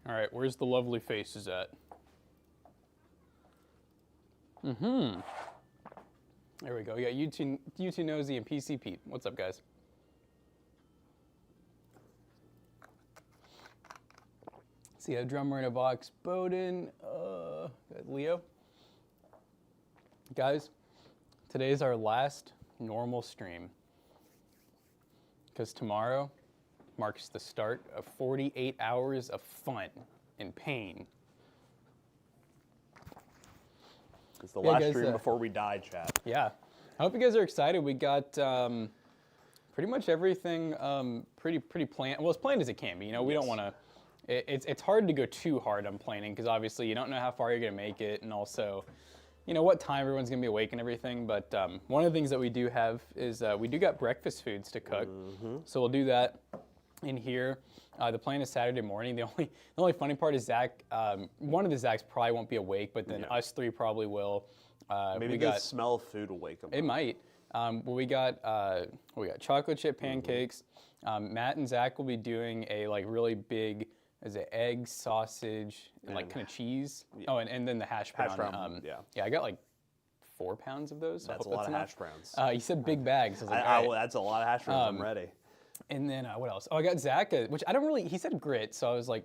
All right, where's the lovely faces at? Mm-hmm. There we go. We got U2 Nosy and PC Pete. What's up, guys? See a drummer in a box. Bowden. Leo. Guys, today is our last normal stream. Because tomorrow marks the start of 48 hours of fun and pain. It's the last stream before we die, chat. Yeah. I hope you guys are excited. We got pretty much everything pretty planned. Well, as planned as it can be. You know, we don't want to... It's hard to go too hard on planning because obviously you don't know how far you're going to make it, and also, you know, what time everyone's going to be awake and everything. But one of the things that we do have is we do got breakfast foods to cook. Mm-hmm. So we'll do that in here. The plan is Saturday morning. The only funny part is Zach, one of the Zachs probably won't be awake, but then us three probably will. Maybe the smell of food will wake them up. It might. We got chocolate chip pancakes. Matt and Zach will be doing a really big, is it egg, sausage, and kind of cheese? Yeah. Oh, and then the hash brown. Yeah, I got like 4 pounds of those. So that's a lot of hash browns. You said big bags. I was like, right. That's a lot of hash browns. I'm ready. And then what else? Oh, I got Zach, which I don't really, he said grit, so I was like,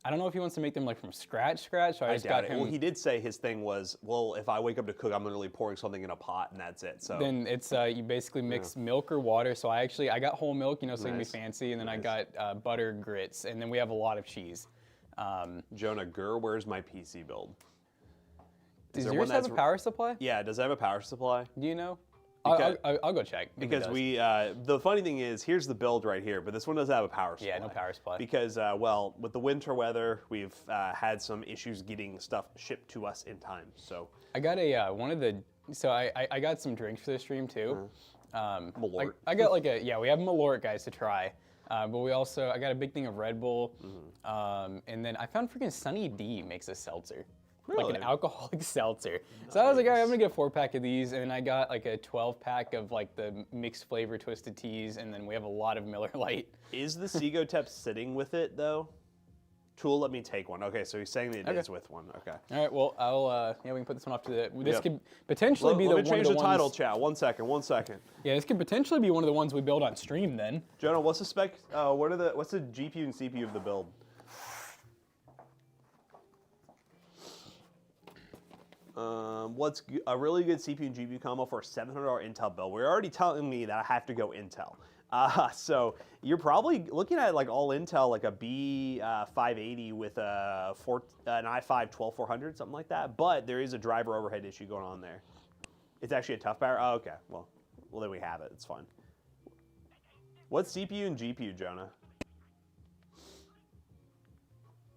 I don't know if he wants to make them like from scratch, so I just got him. Well, he did say his thing was, well, if I wake up to cook, I'm literally pouring something in a pot and that's it. So then it's you basically mix milk or water. So I got whole milk, you know, so it can be fancy, and then I got butter grits, and then we have a lot of cheese. Jonah Gurr, where's my PC build? Does yours have a power supply? Yeah, does it have a power supply? Do you know? I'll go check. Because the funny thing is, here's the build right here, but this one doesn't have a power supply. Yeah, no power supply. Because, well, with the winter weather, we've had some issues getting stuff shipped to us in time, so. I got I got some drinks for the stream too. Malort. I got we have Malort, guys, to try. But I got a big thing of Red Bull. Mm-hmm. And then I found freaking Sunny D makes a seltzer. Really? Like an alcoholic seltzer. Nice. So I was like, all right, I'm gonna get a 4-pack of these, and I got like a 12-pack of like the mixed flavor twisted teas, and then we have a lot of Miller Lite. Is the Segotep sitting with it though? Tool, let me take one. Okay, so he's saying that it is with one. Okay. All right. Well, I'll we can put this one off to the. This could potentially be let me change the title, chat. 1 second. 1 second. Yeah, this could potentially be one of the ones we build on stream then. Jonah, what's the spec? What's the GPU and CPU of the build? What's a really good CPU and GPU combo for a $700 Intel build? We're already telling me that I have to go Intel. So you're probably looking at like all Intel, like a B580 with an i5 12400, something like that. But there is a driver overhead issue going on there. It's actually a tough power. Oh, okay. Well, then we have it. It's fine. What's CPU and GPU, Jonah?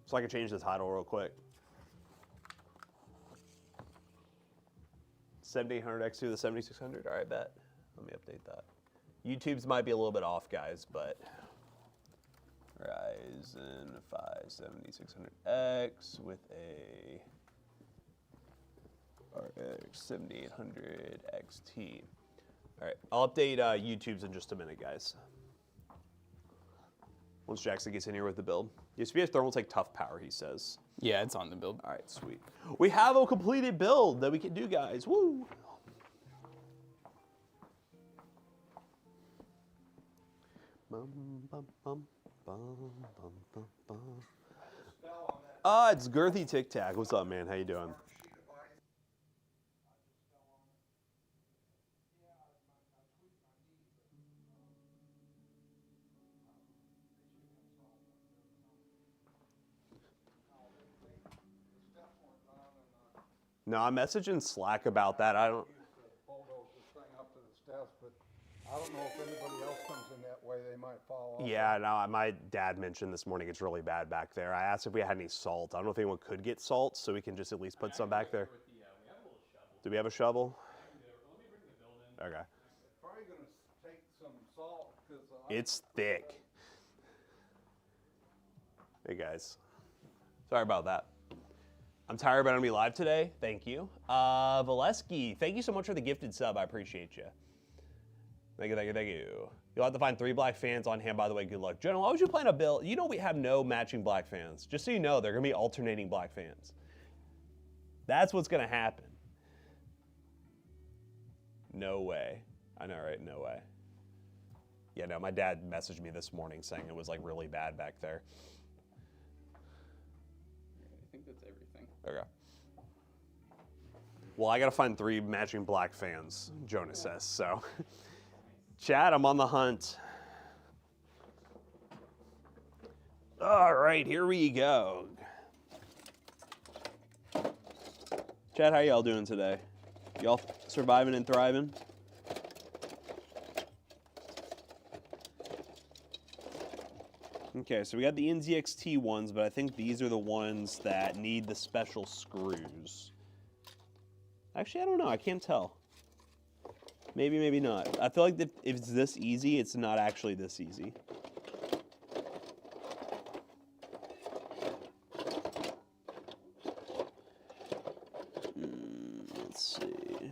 So I can change the title real quick. 7800X to the 7600. All right, bet. Let me update that. YouTube's might be a little bit off, guys, but Ryzen 5 7600X with a RX 7800 XT. All right, I'll update YouTube's in just a minute, guys. Once Jackson gets in here with the build. USB thermal take tough power, he says. Yeah, it's on the build. All right, sweet. We have a completed build that we can do, guys. Woo! It's Girthy Tic Tac. What's up, man? How you doing? No, I'm messaging Slack about that. I don't know if anybody else comes in that way, they might fall off. Yeah, no, my dad mentioned this morning it's really bad back there. I asked if we had any salt. I don't know if anyone could get salt, so we can just at least put some back there. Do we have a shovel? Okay. Probably going to take some salt because it's thick. Hey guys, sorry about that. I'm tired, but I'm gonna be live today. Thank you. Valeski, thank you so much for the gifted sub. I appreciate you. Thank you, thank you, thank you. You'll have to find 3 black fans on hand, by the way. Good luck. General, why would you plan a build? You know we have no matching black fans. Just so you know, they're going to be alternating black fans. That's what's going to happen. No way. I know, right? No way. Yeah, no, my dad messaged me this morning saying it was like really bad back there. I think that's everything. Okay. Well, I got to find 3 matching black fans, Jonas says, so. Chat, I'm on the hunt. All right, here we go. Chat, how y'all doing today? Y'all surviving and thriving? Okay, so we got the NZXT ones, but I think these are the ones that need the special screws. Actually, I don't know. I can't tell. Maybe, maybe not. I feel like if it's this easy, it's not actually this easy. Let's see.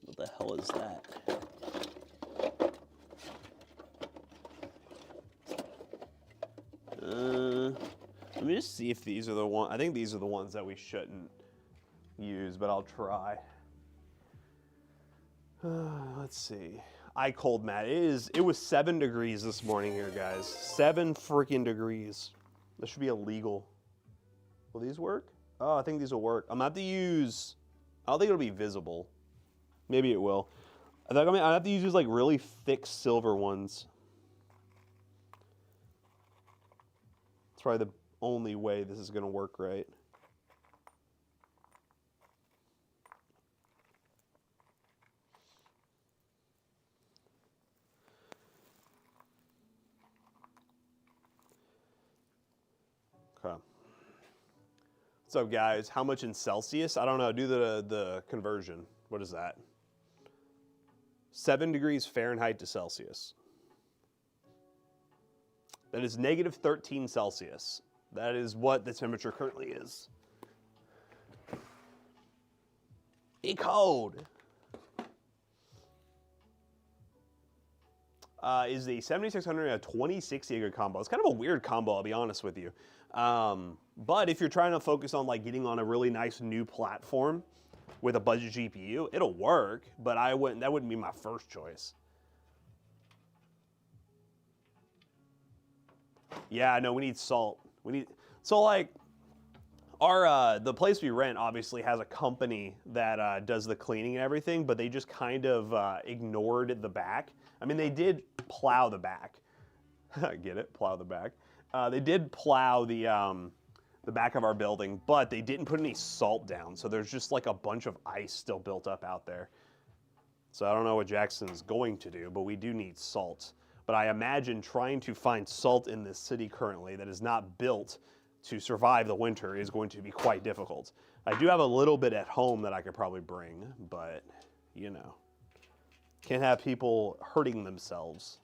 What the hell is that? Let me just see if these are the ones. I think these are the ones that we shouldn't use, but I'll try. Let's see. Cold, Matt. It was 7 degrees this morning here, guys. 7 freaking degrees. This should be illegal. Will these work? Oh, I think these will work. I'm gonna have to use. I don't think it'll be visible. Maybe it will. I think I have to use like really thick silver ones. It's probably the only way this is going to work right. Okay. What's up, guys? How much in Celsius? I don't know. Do the conversion. What is that? 7 degrees Fahrenheit to Celsius. That is negative 13 Celsius. That is what the temperature currently is. Be cold. Is the 7600 a 2060 a good combo? It's kind of a weird combo, I'll be honest with you. But if you're trying to focus on like getting on a really nice new platform with a budget GPU, it'll work, but that wouldn't be my first choice. Yeah, no, we need salt. So like the place we rent obviously has a company that does the cleaning and everything, but they just kind of ignored the back. I mean, they did plow the back. Get it? Plow the back. They did plow the back of our building, but they didn't put any salt down. So there's just like a bunch of ice still built up out there. So I don't know what Jackson's going to do, but we do need salt. But I imagine trying to find salt in this city currently that is not built to survive the winter is going to be quite difficult. I do have a little bit at home that I could probably bring, but, you know, can't have people hurting themselves.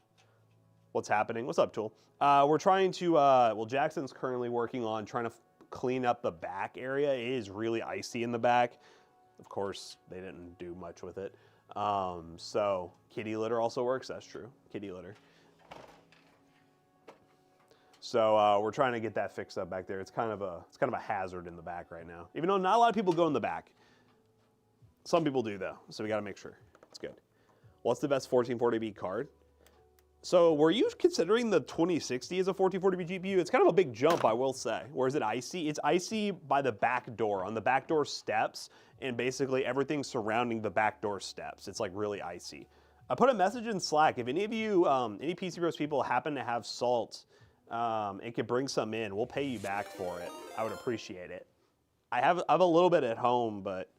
What's happening? What's up, Tool? We're trying to, well, Jackson's currently working on trying to clean up the back area. It is really icy in the back. Of course, they didn't do much with it. So kitty litter also works. That's true. Kitty litter. So we're trying to get that fixed up back there. It's kind of a hazard in the back right now. Even though not a lot of people go in the back. Some people do though. So we got to make sure it's good. What's the best 1440B card? So were you considering the 2060 as a 1440B GPU? It's kind of a big jump, I will say. Or is it icy? It's icy by the back door, on the back door steps, and basically everything surrounding the back door steps. It's like really icy. I put a message in Slack. If any of you, any PC Bros people happen to have salt and can bring some in, we'll pay you back for it. I would appreciate it. I have a little bit at home, but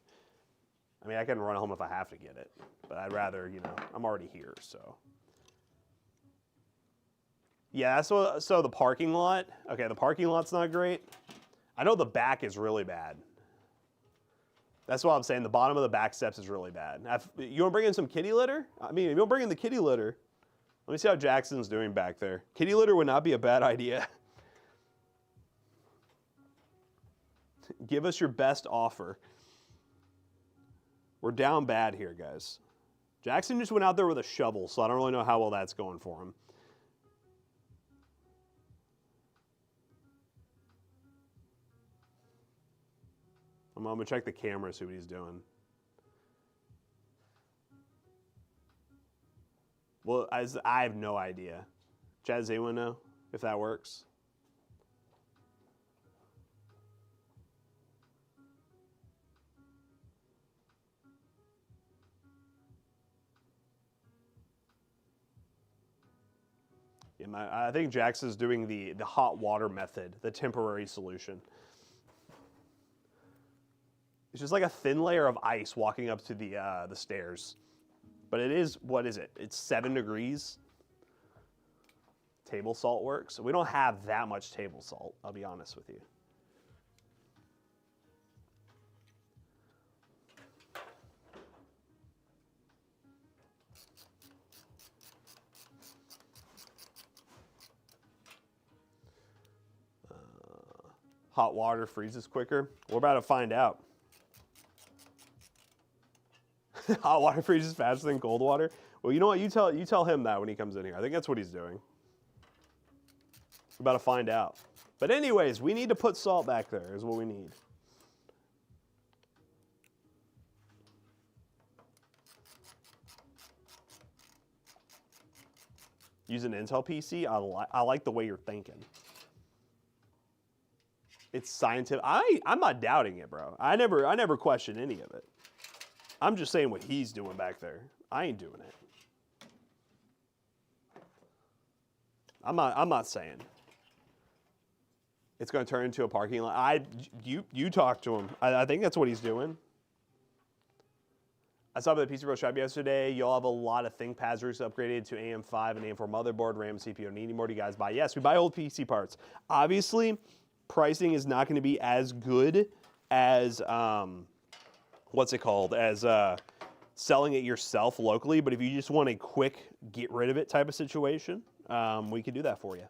I mean, I can run home if I have to get it. But I'd rather, you know, I'm already here, so. Yeah, so the parking lot. Okay, the parking lot's not great. I know the back is really bad. That's what I'm saying. The bottom of the back steps is really bad. You want to bring in some kitty litter? I mean, if you don't bring in the kitty litter, let me see how Jackson's doing back there. Kitty litter would not be a bad idea. Give us your best offer. We're down bad here, guys. Jackson just went out there with a shovel, so I don't really know how well that's going for him. I'm going to check the camera, see what he's doing. Well, I have no idea. Chad, does anyone know if that works? Yeah, I think Jackson's doing the hot water method, the temporary solution. It's just like a thin layer of ice walking up to the stairs. But it is, what is it? It's 7 degrees. Table salt works. So we don't have that much table salt, I'll be honest with you. Hot water freezes quicker. We're about to find out. Hot water freezes faster than cold water. Well, you know what? You tell him that when he comes in here. I think that's what he's doing. We're about to find out. But anyways, we need to put salt back there is what we need. Use an Intel PC? I like the way you're thinking. It's scientific. I'm not doubting it, bro. I never question any of it. I'm just saying what he's doing back there. I ain't doing it. I'm not saying it's going to turn into a parking lot. You talk to him. I think that's what he's doing. I saw the PC Pro shop yesterday. Y'all have a lot of ThinkPads upgraded to AM5 and AM4 motherboard, RAM, CPU. Need any more? Do you guys buy? Yes, we buy old PC parts. Obviously, pricing is not going to be as good as what's it called? As selling it yourself locally. But if you just want a quick get rid of it type of situation, we can do that for you.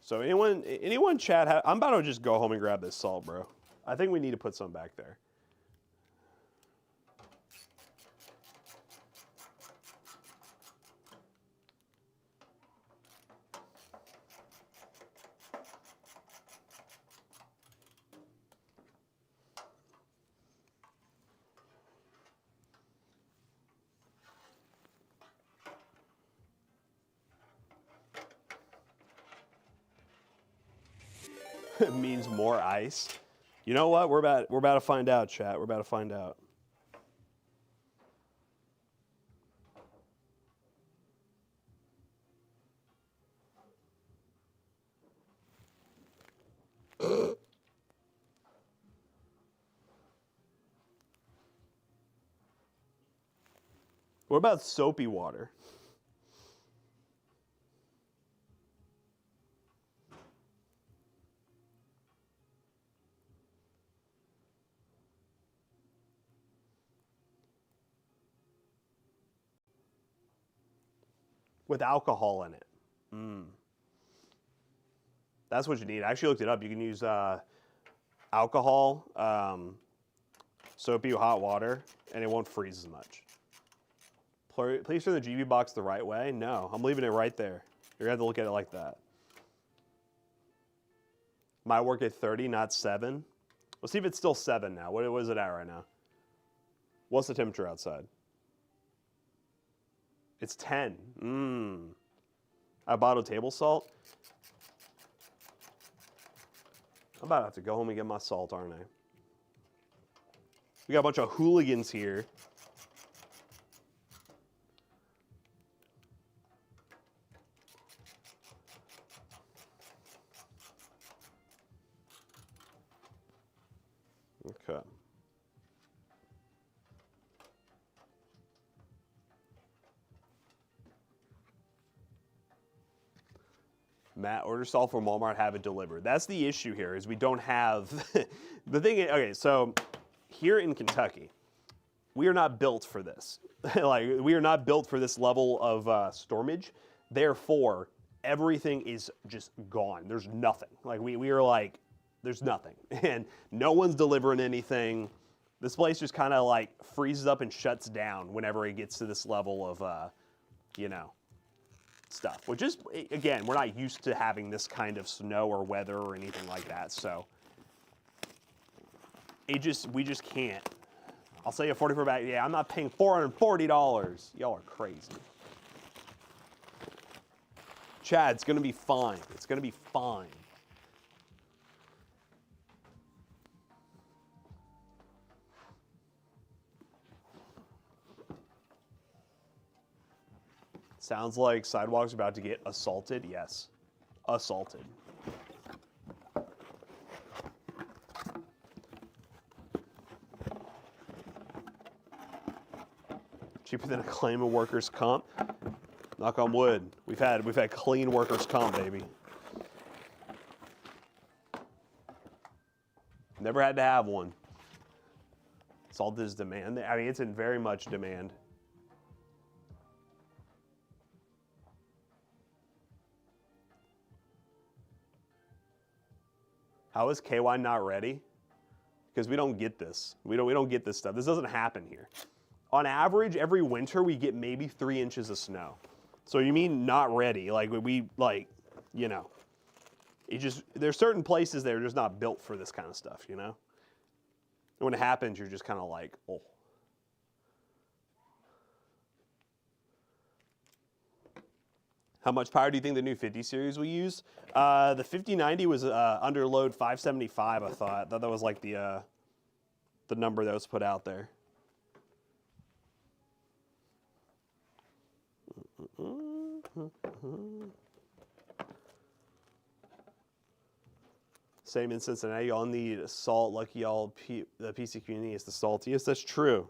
So anyone chat, I'm about to just go home and grab this salt, bro. I think we need to put some back there. It means more ice. You know what? We're about to find out, chat. We're about to find out. What about soapy water? With alcohol in it. That's what you need. I actually looked it up. You can use alcohol, soapy hot water, and it won't freeze as much. Please turn the GB box the right way. No, I'm leaving it right there. You're going to have to look at it like that. Might work at 30, not 7. Let's see if it's still 7 now. What is it at right now? What's the temperature outside? It's 10. I bottled table salt. I'm about to have to go home and get my salt, aren't I? We got a bunch of hooligans here. Okay. Matt, order salt from Walmart, have it delivered. That's the issue here, is we don't have the thing. Okay, so here in Kentucky, we are not built for this. Like, we are not built for this level of stormage. Therefore, everything is just gone. There's nothing. Like, we are like, there's nothing. And no one's delivering anything. This place just kind of like freezes up and shuts down whenever it gets to this level of, you know, stuff. Which is, again, we're not used to having this kind of snow or weather or anything like that. So, we just can't. I'll say a 44 bag. Yeah, I'm not paying $440. Y'all are crazy. Chad, it's gonna be fine. It's gonna be fine. Sounds like Sidewalk's about to get assaulted. Yes, assaulted. Cheaper than a claim of workers' comp. Knock on wood. We've had clean workers' comp, baby. Never had to have one. Salt is demand. I mean, it's in very much demand. How is KY not ready? Because we don't get this. We don't get this stuff. This doesn't happen here. On average, every winter we get maybe 3 inches of snow. So you mean not ready? Like you know, there's certain places that are just not built for this kind of stuff, you know? And when it happens, you're just kind of like, oh. How much power do you think the new 50 series will use? The 5090 was under load 575, I thought. I thought that was like the number that was put out there. Same in Cincinnati, y'all need salt. Lucky y'all, the PC community is the saltiest. That's true.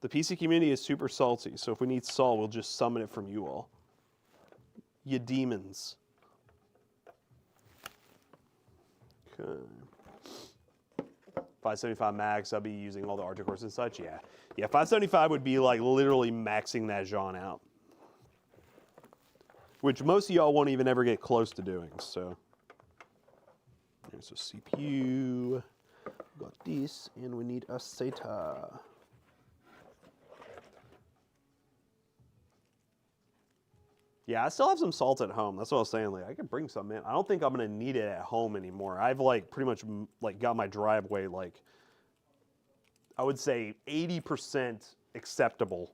The PC community is super salty, so if we need salt, we'll just summon it from you all. You demons. Okay. 575 max, I'll be using all the Arctic cores and such, yeah. Yeah, 575 would be like literally maxing that Jean out. Which most of y'all won't even ever get close to doing, so. There's a CPU, got this, and we need a SATA. Yeah, I still have some salt at home. That's what I was saying. Like, I could bring some in. I don't think I'm gonna need it at home anymore. I've like pretty much like got my driveway like, I would say 80% acceptable.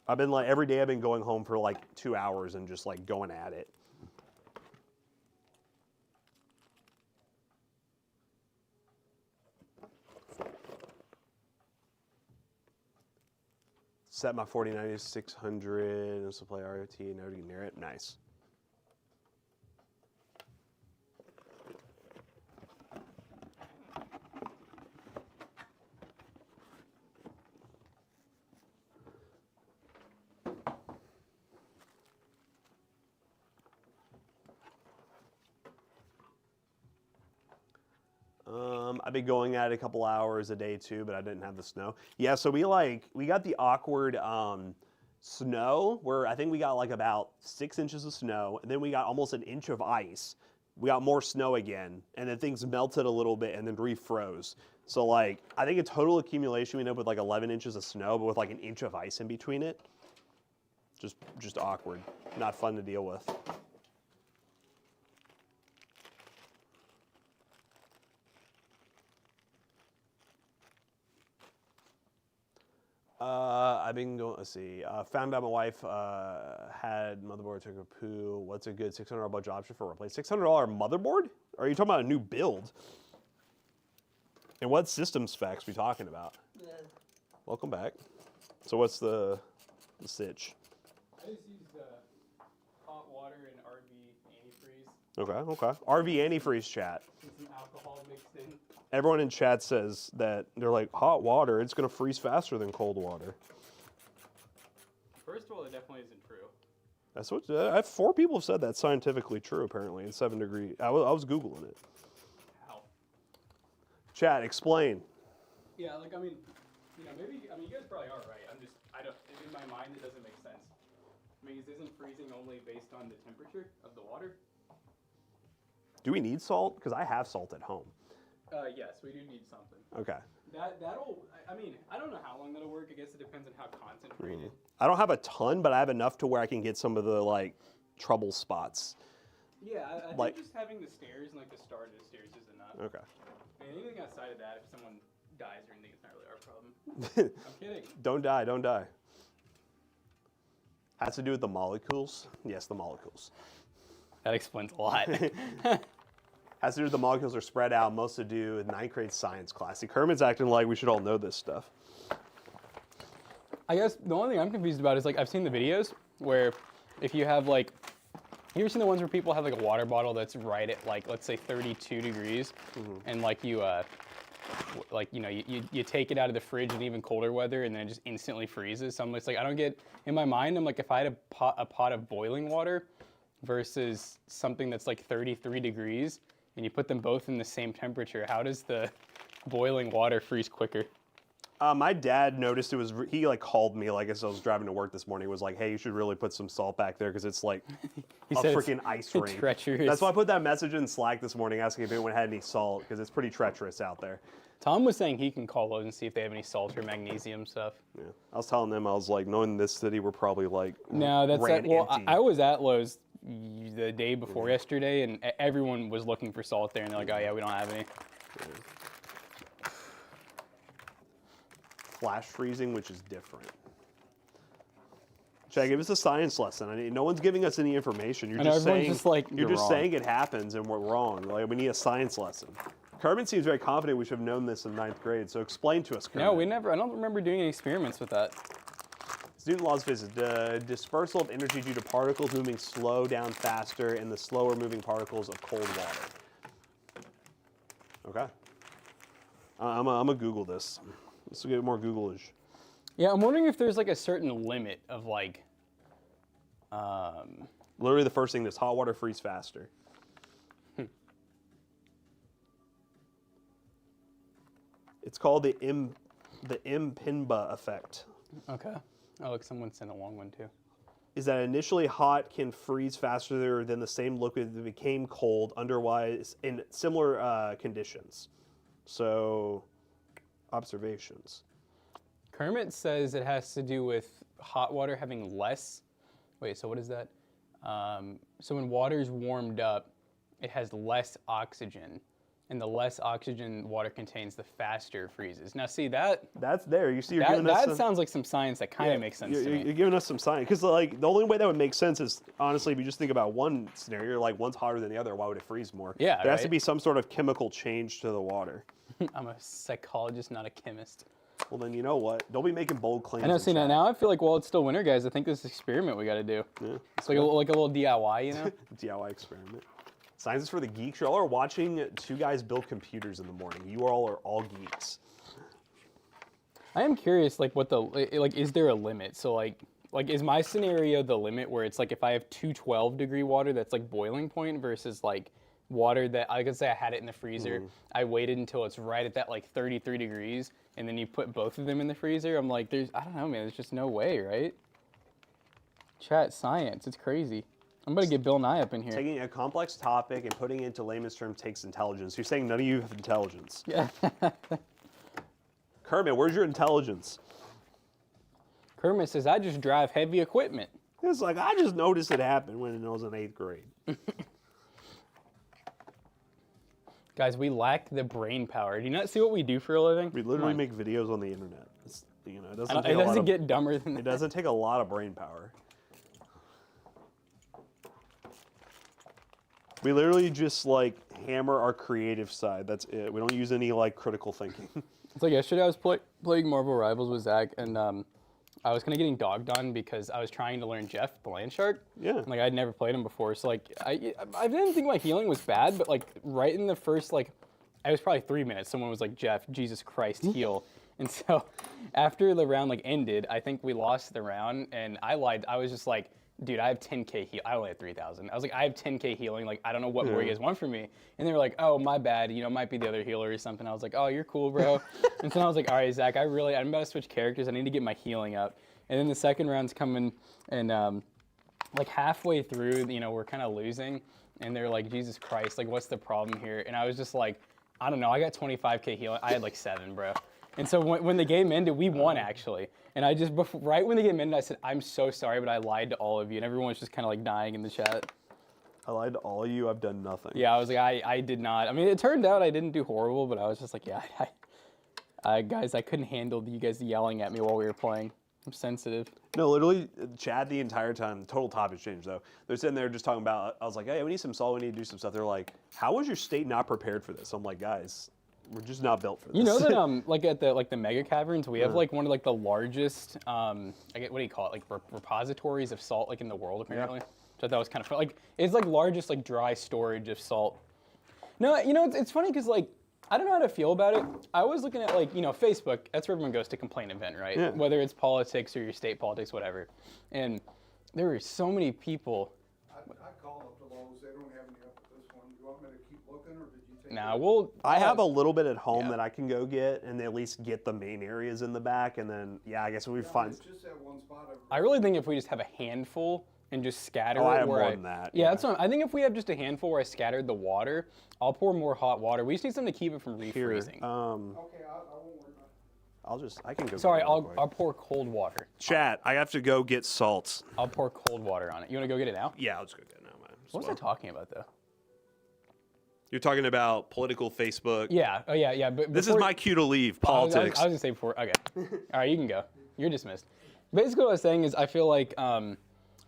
I've been like, every day I've been going home for like 2 hours and just like going at it. Set my 4090 to 600 and supply ROT, never get near it. Nice. I've been going at it a couple hours a day too, but I didn't have the snow. Yeah, so we got the awkward snow where I think we got like about 6 inches of snow, and then we got almost an inch of ice. We got more snow again, and then things melted a little bit and then refroze. So like, I think a total accumulation we ended up with like 11 inches of snow, but with like an inch of ice in between it. Just awkward, not fun to deal with. I've been going, let's see, found out my wife had motherboard, took a poo. What's a good $600 budget option for a replace? $600 motherboard? Or are you talking about a new build? And what system specs are we talking about? Yeah. Welcome back. So what's the sitch? I just use hot water and RV antifreeze. Okay. RV antifreeze chat. With some alcohol mixed in. Everyone in chat says that they're like, hot water, it's going to freeze faster than cold water. First of all, it definitely isn't true. That's what, I have 4 people have said that's scientifically true, apparently, in 7 degree. I was Googling it. How? Chat, explain. Yeah, like I mean, maybe you guys probably are right. I don't. In my mind, it doesn't make sense. I mean, isn't freezing only based on the temperature of the water? Do we need salt? Because I have salt at home. Yes, we do need something. Okay. That'll. I mean, I don't know how long that'll work. I guess it depends on how concentrated. I don't have a ton, but I have enough to where I can get some of the like trouble spots. Yeah, I think just having the stairs and like the start of the stairs is enough. Okay. And anything outside of that, if someone dies or anything, it's not really our problem. I'm kidding. Don't die, don't die. Has to do with the molecules? Yes, the molecules. That explains a lot. Has to do with the molecules are spread out, most to do with 9th grade science class. See, Kermit's acting like we should all know this stuff. I guess the only thing I'm confused about is like I've seen the videos where if you have like, you ever seen the ones where people have like a water bottle that's right at like, let's say 32 degrees and like you, you take it out of the fridge in even colder weather and then it just instantly freezes. So I'm just like, I don't get, in my mind, I'm like, if I had a pot of boiling water versus something that's like 33 degrees and you put them both in the same temperature, how does the boiling water freeze quicker? My dad noticed it was, he like called me like as I was driving to work this morning, was like, hey, you should really put some salt back there because it's like a freaking ice rink. Treacherous. That's why I put that message in Slack this morning asking if anyone had any salt because it's pretty treacherous out there. Tom was saying he can call Lowe's and see if they have any salt or magnesium stuff. Yeah, I was telling them, I was like, knowing this city, we're probably like No, that's ran well. empty. I was at Lowe's the day before yesterday, and everyone was looking for salt there, and they're like, "Oh yeah, we don't have any." Flash freezing, which is different. Chad, give us a science lesson. I mean, no one's giving us any information. You're I know, just everyone's saying just like, you're "You're just wrong." saying it happens and we're wrong. Like we need a science lesson. Kermit seems very confident we should have known this in 9th grade. So explain to us, Kermit. No, we never. I don't remember doing any experiments with that. Student laws of physics. The dispersal of energy due to particles moving slow down faster and the slower moving particles of cold water. Okay. I'm gonna Google this. Let's get more Google-ish. Yeah, I'm wondering if there's like a certain limit of like. Literally the first thing, this hot water freeze faster. It's called the Mpimba effect. Okay. Oh, look, someone sent a long one too. Is that initially hot can freeze faster than the same liquid that became cold otherwise in similar conditions. So, observations. Kermit says it has to do with hot water having less. Wait, so what is that? So when water's warmed up, it has less oxygen. And the less oxygen water contains, the faster it freezes. Now, see that? That's there. You see, you're giving us That some, sounds like some science that kind of makes sense to you're me. giving us some science. Because, like, the only way that would make sense is, honestly, if you just think about one scenario, like, one's hotter than the other, why would it freeze more? Yeah, There has to right? be some sort of chemical change to the water. I'm a psychologist, not a chemist. Well, then you know what? Don't be making bold claims. I know, in see, chat. now I feel like while it's still winter, guys, I think this experiment we got to do. Yeah, It's like a little DIY, you know? DIY experiment. Science is for the geeks. Y'all are watching two guys build computers in the morning. You all are all geeks. I am curious, like, is there a limit? So, like, is my scenario the limit where it's like if I have 212-degree water that's like boiling point versus like water that, I could say I had it in the freezer, I waited until it's right at that like 33 degrees, and then you put both of them in the freezer? I'm like, I don't know, man, there's just no way, right? Chat, science, it's crazy. I'm gonna get Bill Nye up in here. Taking a complex topic and putting it into layman's terms takes intelligence. You're saying none of you have intelligence. Yeah. Kermit, where's your intelligence? Kermit says, I just drive heavy equipment. It's like, I just noticed it happened when I was in 8th grade. Guys, we lack the brain power. Do you not see what we do for a living? We literally make videos on the internet. It's, you know, it doesn't, It take a lot doesn't of, get dumber than it that. doesn't take a lot of brain power. We literally just like hammer our creative side. That's it. We don't use any like critical thinking. It's like yesterday I was playing Marvel Rivals with Zach, and I was kind of getting dogged on because I was trying to learn Jeff the Land Shark. Yeah. Like I'd never played him before, so like I didn't think my healing was bad, but like right in the first like, it was probably 3 minutes, someone was like, Jeff, Jesus Christ, heal. And so after the round like ended, I think we lost the round, and I lied. I was just like, dude, I have 10K heal. I only have 3,000. I was like, I have 10K healing. Like, I don't know what more you guys want from me. And they were like, oh, my bad. You know, it might be the other healer or something. I was like, oh, you're cool, bro. And so I was like, all right, Zach, I'm about to switch characters. I need to get my healing up. And then the second round's coming, and like halfway through, you know, we're kind of losing. And they're like, Jesus Christ, like, what's the problem here? And I was just like, I don't know. I got 25K healing. I had like 7, bro. And so when the game ended, we won actually. And I just, right when the game ended, I said, I'm so sorry, but I lied to all of you. And everyone was just kind of like dying in the chat. I lied to all of you. I've done nothing. Yeah, I was like, I did not. I mean, it turned out I didn't do horrible, but I was just like, yeah, guys, I couldn't handle you guys yelling at me while we were playing. I'm sensitive. No, literally, chat the entire time. The total topic changed though. They're sitting there just talking about. I was like, hey, we need some salt. We need to do some stuff. They're like, how was your state not prepared for this? I'm like, guys, we're just not built for this. You know that like at the mega caverns, we have like one of like the largest what do you call it, like repositories of salt like in the world apparently. So that was kind of fun. Like it's like largest like dry storage of salt. No, you know it's funny because like I don't know how to feel about it. I was looking at like, you know, Facebook, that's where everyone goes to complain and vent, right? Yeah. Whether it's politics or your state politics, whatever. And there were so many people. I called up the Lowe's, they don't have any up at this one. Do you want me to keep looking, or did you take? Nah, well, I have a little bit at home Yeah. that I can go get and at least get the main areas in the back. And then, yeah, I guess we No, find. it's just that one spot. I really think if we just have a handful and just scatter Oh, I it have where more than that, Yeah, yeah. that's what I think if we have just a handful where I scattered the water, I'll pour more hot water. We just need something to keep it from Here, refreezing. Okay, I won't worry about it. I can go. Sorry, get it real quick. I'll pour cold water. Chat, I have to go get salts. I'll pour cold water on it. You want to go get it now? Yeah, I'll just go get it now, man. What was I talking about though? You're talking about political Facebook. Yeah. Oh yeah, yeah. But This is before- my cue to leave. I was Politics. gonna say before. Okay. All right, you can go. You're dismissed. Basically, what I was saying is, I feel like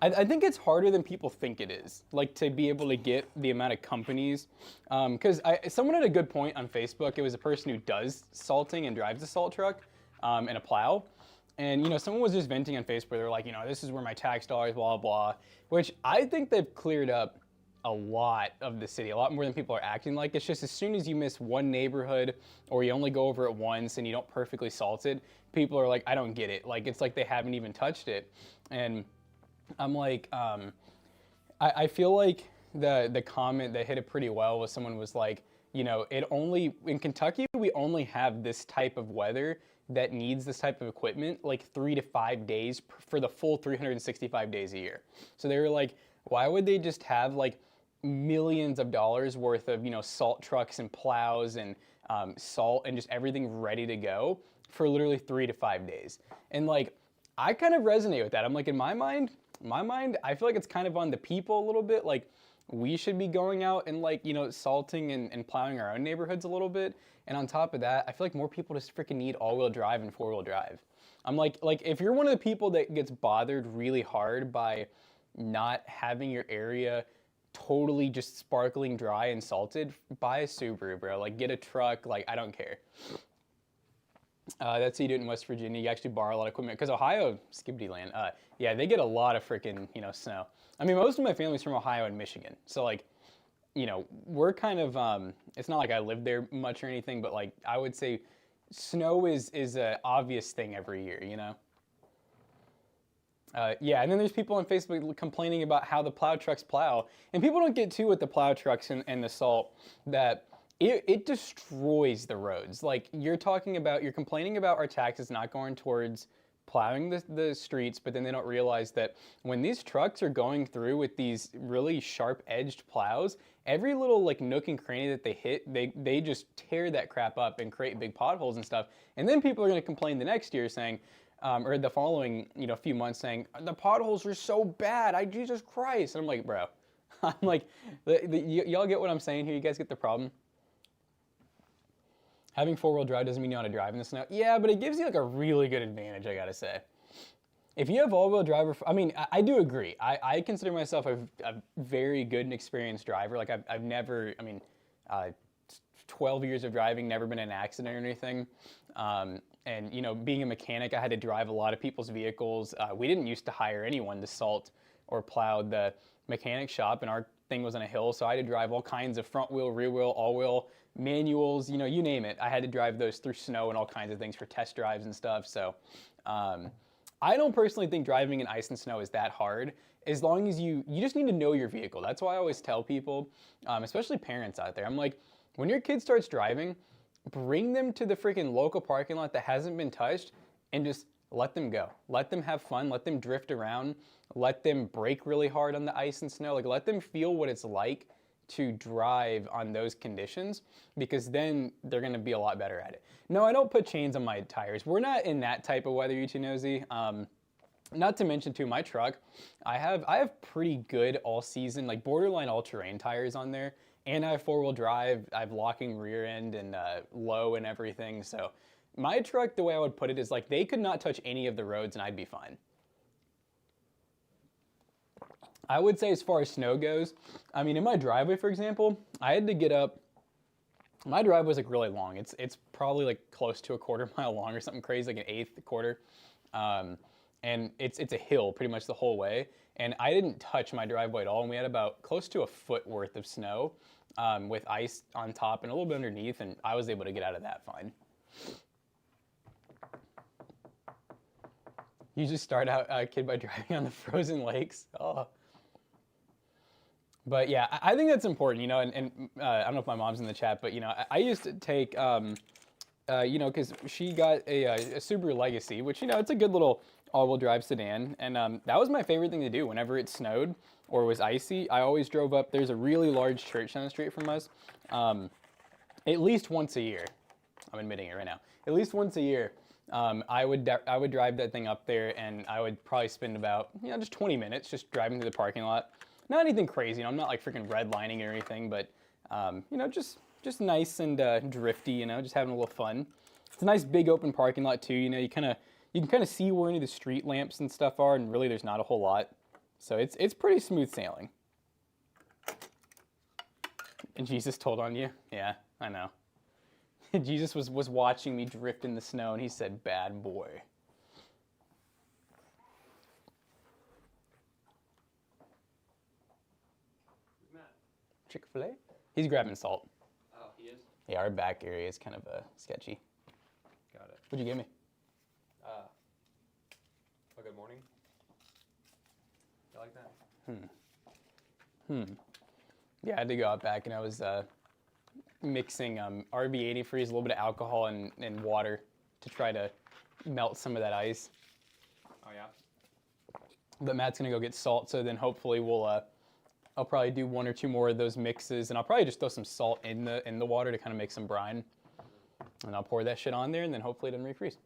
I think it's harder than people think it is. Like to be able to get the amount of companies, because someone had a good point on Facebook. It was a person who does salting and drives a salt truck and a plow. And you know, someone was just venting on Facebook. They're like, you know, this is where my tax dollars, blah blah. Which I think they've cleared up a lot of the city, a lot more than people are acting like. It's just as soon as you miss one neighborhood or you only go over it once and you don't perfectly salt it, people are like, I don't get it. Like it's like they haven't even touched it. And I'm like, I feel like the comment that hit it pretty well was someone was like, you know, in Kentucky, we only have this type of weather that needs this type of equipment like 3 to 5 days for the full 365 days a year. So they were like, why would they just have like millions of dollars worth of, you know, salt trucks and plows and salt and just everything ready to go for literally 3 to 5 days? And like, I kind of resonate with that. I'm like, in my mind, I feel like it's kind of on the people a little bit. Like, we should be going out and like, you know, salting and plowing our own neighborhoods a little bit. And on top of that, I feel like more people just freaking need all-wheel drive and four-wheel drive. I'm like if you're one of the people that gets bothered really hard by not having your area totally just sparkling dry and salted, buy a Subaru, bro. Like, get a truck. Like, I don't care. That's how you do it in West Virginia. You actually borrow a lot of equipment. Because Ohio, skibbity land, yeah, they get a lot of freaking, you know, snow. I mean, most of my family's from Ohio and Michigan. So, like, you know, we're kind of, it's not like I live there much or anything, but, like, I would say snow is an obvious thing every year, you know? Yeah, and then there's people on Facebook complaining about how the plow trucks plow. And people don't get to with the plow trucks and the salt that it destroys the roads. Like, you're complaining about our taxes not going towards plowing the streets, but then they don't realize that when these trucks are going through with these really sharp-edged plows, every little like nook and cranny that they hit, they just tear that crap up and create big potholes and stuff. And then people are going to complain the next year saying, or the following, you know, few months saying, the potholes are so bad, Jesus Christ. And I'm like, bro, I'm like, y'all get what I'm saying here? You guys get the problem? Having four-wheel drive doesn't mean you know how to drive in the snow. Yeah, but it gives you like a really good advantage, I gotta say. If you have all-wheel drive, I mean, I do agree. I consider myself a very good and experienced driver. Like I've never, 12 years of driving, never been in an accident or anything. And you know, being a mechanic, I had to drive a lot of people's vehicles. We didn't used to hire anyone to salt or plow the mechanic shop, and our thing was on a hill, so I had to drive all kinds of front wheel, rear wheel, all wheel manuals, you know, you name it. I had to drive those through snow and all kinds of things for test drives and stuff. So I don't personally think driving in ice and snow is that hard, as long as you just need to know your vehicle. That's why I always tell people, especially parents out there, I'm like, when your kid starts driving, bring them to the freaking local parking lot that hasn't been touched and just let them go. Let them have fun, let them drift around, let them brake really hard on the ice and snow, like let them feel what it's like to drive on those conditions, because then they're gonna be a lot better at it. No, I don't put chains on my tires. We're not in that type of weather, you two nosy. Not to mention too, my truck, I have pretty good all season, like borderline all terrain tires on there, and I have 4-wheel drive, I have locking rear end and low and everything. So my truck, the way I would put it is like they could not touch any of the roads and I'd be fine. I would say as far as snow goes, I mean, in my driveway, for example, I had to get up. My driveway was like really long. It's probably like close to a quarter-mile long or something crazy, like an eighth, quarter. And it's a hill pretty much the whole way. And I didn't touch my driveway at all. And we had about close to a foot worth of snow with ice on top and a little bit underneath. And I was able to get out of that fine. You just start out a kid by driving on the frozen lakes. Oh. But yeah, I think that's important, you know, and I don't know if my mom's in the chat, but, you know, I used to take, you know, because she got a Subaru Legacy, which, you know, it's a good little all-wheel drive sedan, and that was my favorite thing to do whenever it snowed or was icy. I always drove up. There's a really large church down the street from us, at least once a year. I'm admitting it right now. At least once a year, I would drive that thing up there, and I would probably spend about, you know, just 20 minutes just driving through the parking lot. Not anything crazy, you know, I'm not like freaking redlining or anything, but, you know, just nice and drifty, you know, just having a little fun. It's a nice big open parking lot too, you know, you can kind of see where any of the street lamps and stuff are, and really there's not a whole lot. So it's pretty smooth sailing. And Jesus told on you? Yeah, I know. Jesus was watching me drift in the snow, and he said, "Bad boy." Chick-fil-A? He's grabbing salt. Oh, he is? Yeah, our back area is kind of sketchy. Got it. What'd you give me? A good morning. I like that. Yeah, I had to go out back, and I was mixing RB80 freeze, a little bit of alcohol and water to try to melt some of that ice. Oh, yeah? But Matt's gonna go get salt, so then hopefully I'll probably do 1 or 2 more of those mixes, and I'll probably just throw some salt in the water to kind of make some brine. And I'll pour that shit on there, and then hopefully it doesn't refreeze.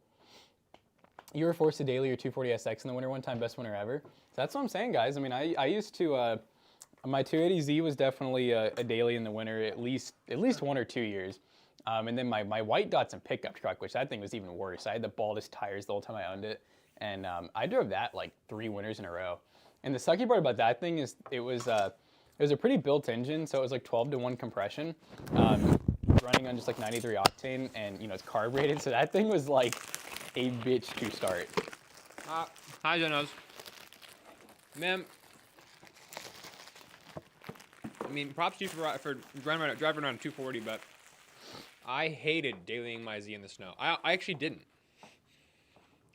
You were forced to daily your 240SX in the winter one time, best winter ever. So that's what I'm saying, guys. I mean, I used to, my 280Z was definitely a daily in the winter, at least 1 or 2 years. And then my white Datsun pickup truck, which that thing was even worse. I had the baldest tires the whole time I owned it. And I drove that like 3 winters in a row. And the sucky part about that thing is it was a pretty built engine, so it was like 12-to-1 compression, running on just like 93 octane, and you know, it's carbureted, so that thing was like a bitch to start. Hi, Jonos. Ma'am. I mean, props to you for driving around 240, but I hated dailying my Z in the snow. I actually didn't.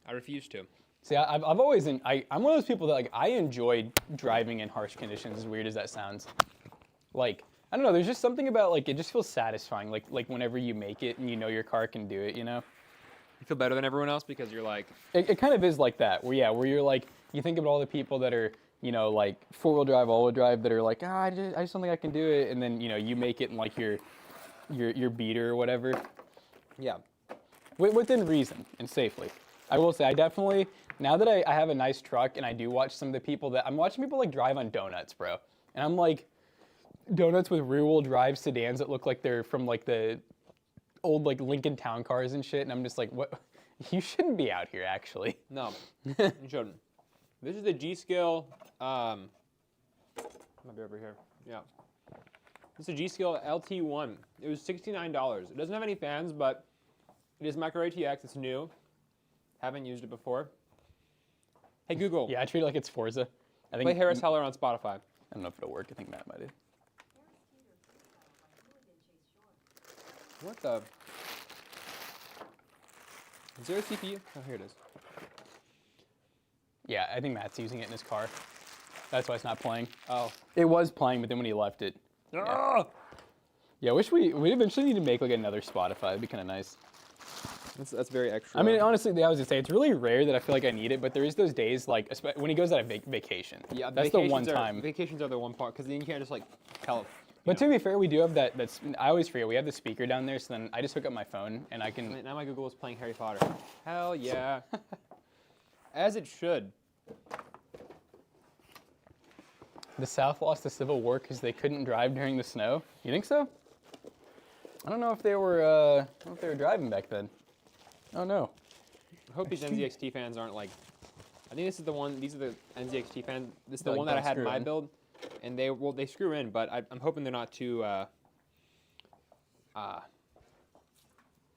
I refused to. See, I'm always I'm one of those people that like I enjoy driving in harsh conditions, as weird as that sounds. Like, I don't know, there's just something about like it just feels satisfying, like whenever you make it and you know your car can do it, you know? You feel better than everyone else because you're like... It kind of is like that, where you're like, you think about all the people that are, you know, like 4-wheel drive, all-wheel drive, that are like, I just don't think I can do it, and then, you know, you make it in like your beater or whatever. Yeah. Within reason and safely. I will say, I definitely, now that I have a nice truck and I do watch some of the people I'm watching people like drive on donuts, bro. And I'm like, donuts with rear-wheel drive sedans that look like they're from like the old like Lincoln Town cars and shit. And I'm just like, what? You shouldn't be out here, actually. No, you shouldn't. This is the G-Skill, might be over here, yeah. This is a G-Skill LT1. It was $69. It doesn't have any fans, but it is micro ATX, it's new. Haven't used it before. Hey Google. Yeah, I treat it like it's Forza. I think Play Harris Heller on Spotify. I don't know if it'll work. I think Matt might have. What the? Is there a CPU? Oh, here it is. Yeah, I think Matt's using it in his car. That's why it's not playing. Oh. It was playing, but then when he left it. Yeah. Yeah, I wish we eventually need to make like another Spotify. It'd be kind of nice. That's very extra. I mean, honestly, I was gonna say it's really rare that I feel like I need it, but there is those days like when he goes on a vacation. yeah, that's the one time. Vacations are the one part because then you can't just like tell. But to be fair, we do have that. I always forget we have the speaker down there, so then I just hook up my phone and I can. Now my Google is playing Harry Potter. Hell yeah. As it should. The South lost the Civil War because they couldn't drive during the snow. You think so? I don't know if they were. I don't know if they were driving back then. Oh no. I hope these NZXT fans aren't like. I think this is the one. These are the NZXT fans. This is the Like, one that I don't had in screw my in. build, and they screw in, but I'm hoping they're not too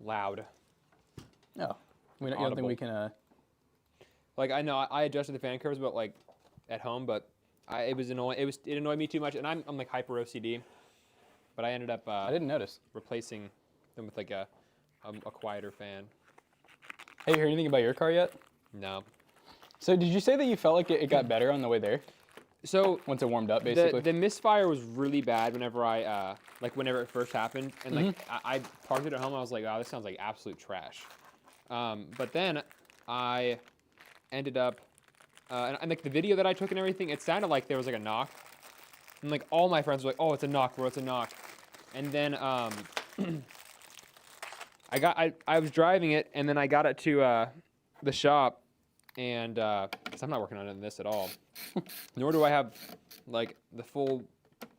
loud. No. You don't think we can? Like I know I adjusted the fan curves, but like at home, but it was annoying. It annoyed me too much, and I'm like hyper OCD. But I ended up I didn't notice. replacing them with like a quieter fan. Have you heard anything about your car yet? No. So did you say that you felt like it got better on the way there So once it warmed up, basically? the misfire was really bad whenever whenever it first happened, and like I parked it at home. I was like, wow, this sounds like absolute trash. But then I ended up and like the video that I took and everything, it sounded like there was like a knock, and like all my friends were like, oh, it's a knock, bro, it's a knock. And then I was driving it, and then I got it to the shop, and because I'm not working on this at all, nor do I have like the full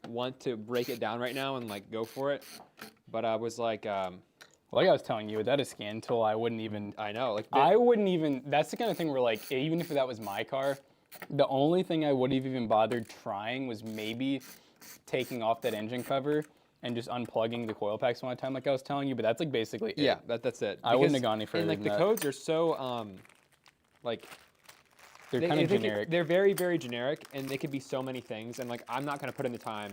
want to break it down right now and like go for it. But I was like, like I was telling you, without a scan tool, I wouldn't even. I know, like I wouldn't even. That's the kind of thing where like, even if that was my car, the only thing I would have even bothered trying was maybe taking off that engine cover and just unplugging the coil packs one time, like I was telling you. But that's like basically it. yeah, that's it. I wouldn't have gone any further And like than the that. codes are so like They're kind of generic. They're very, very generic, and they could be so many things. And like, I'm not gonna put in the time,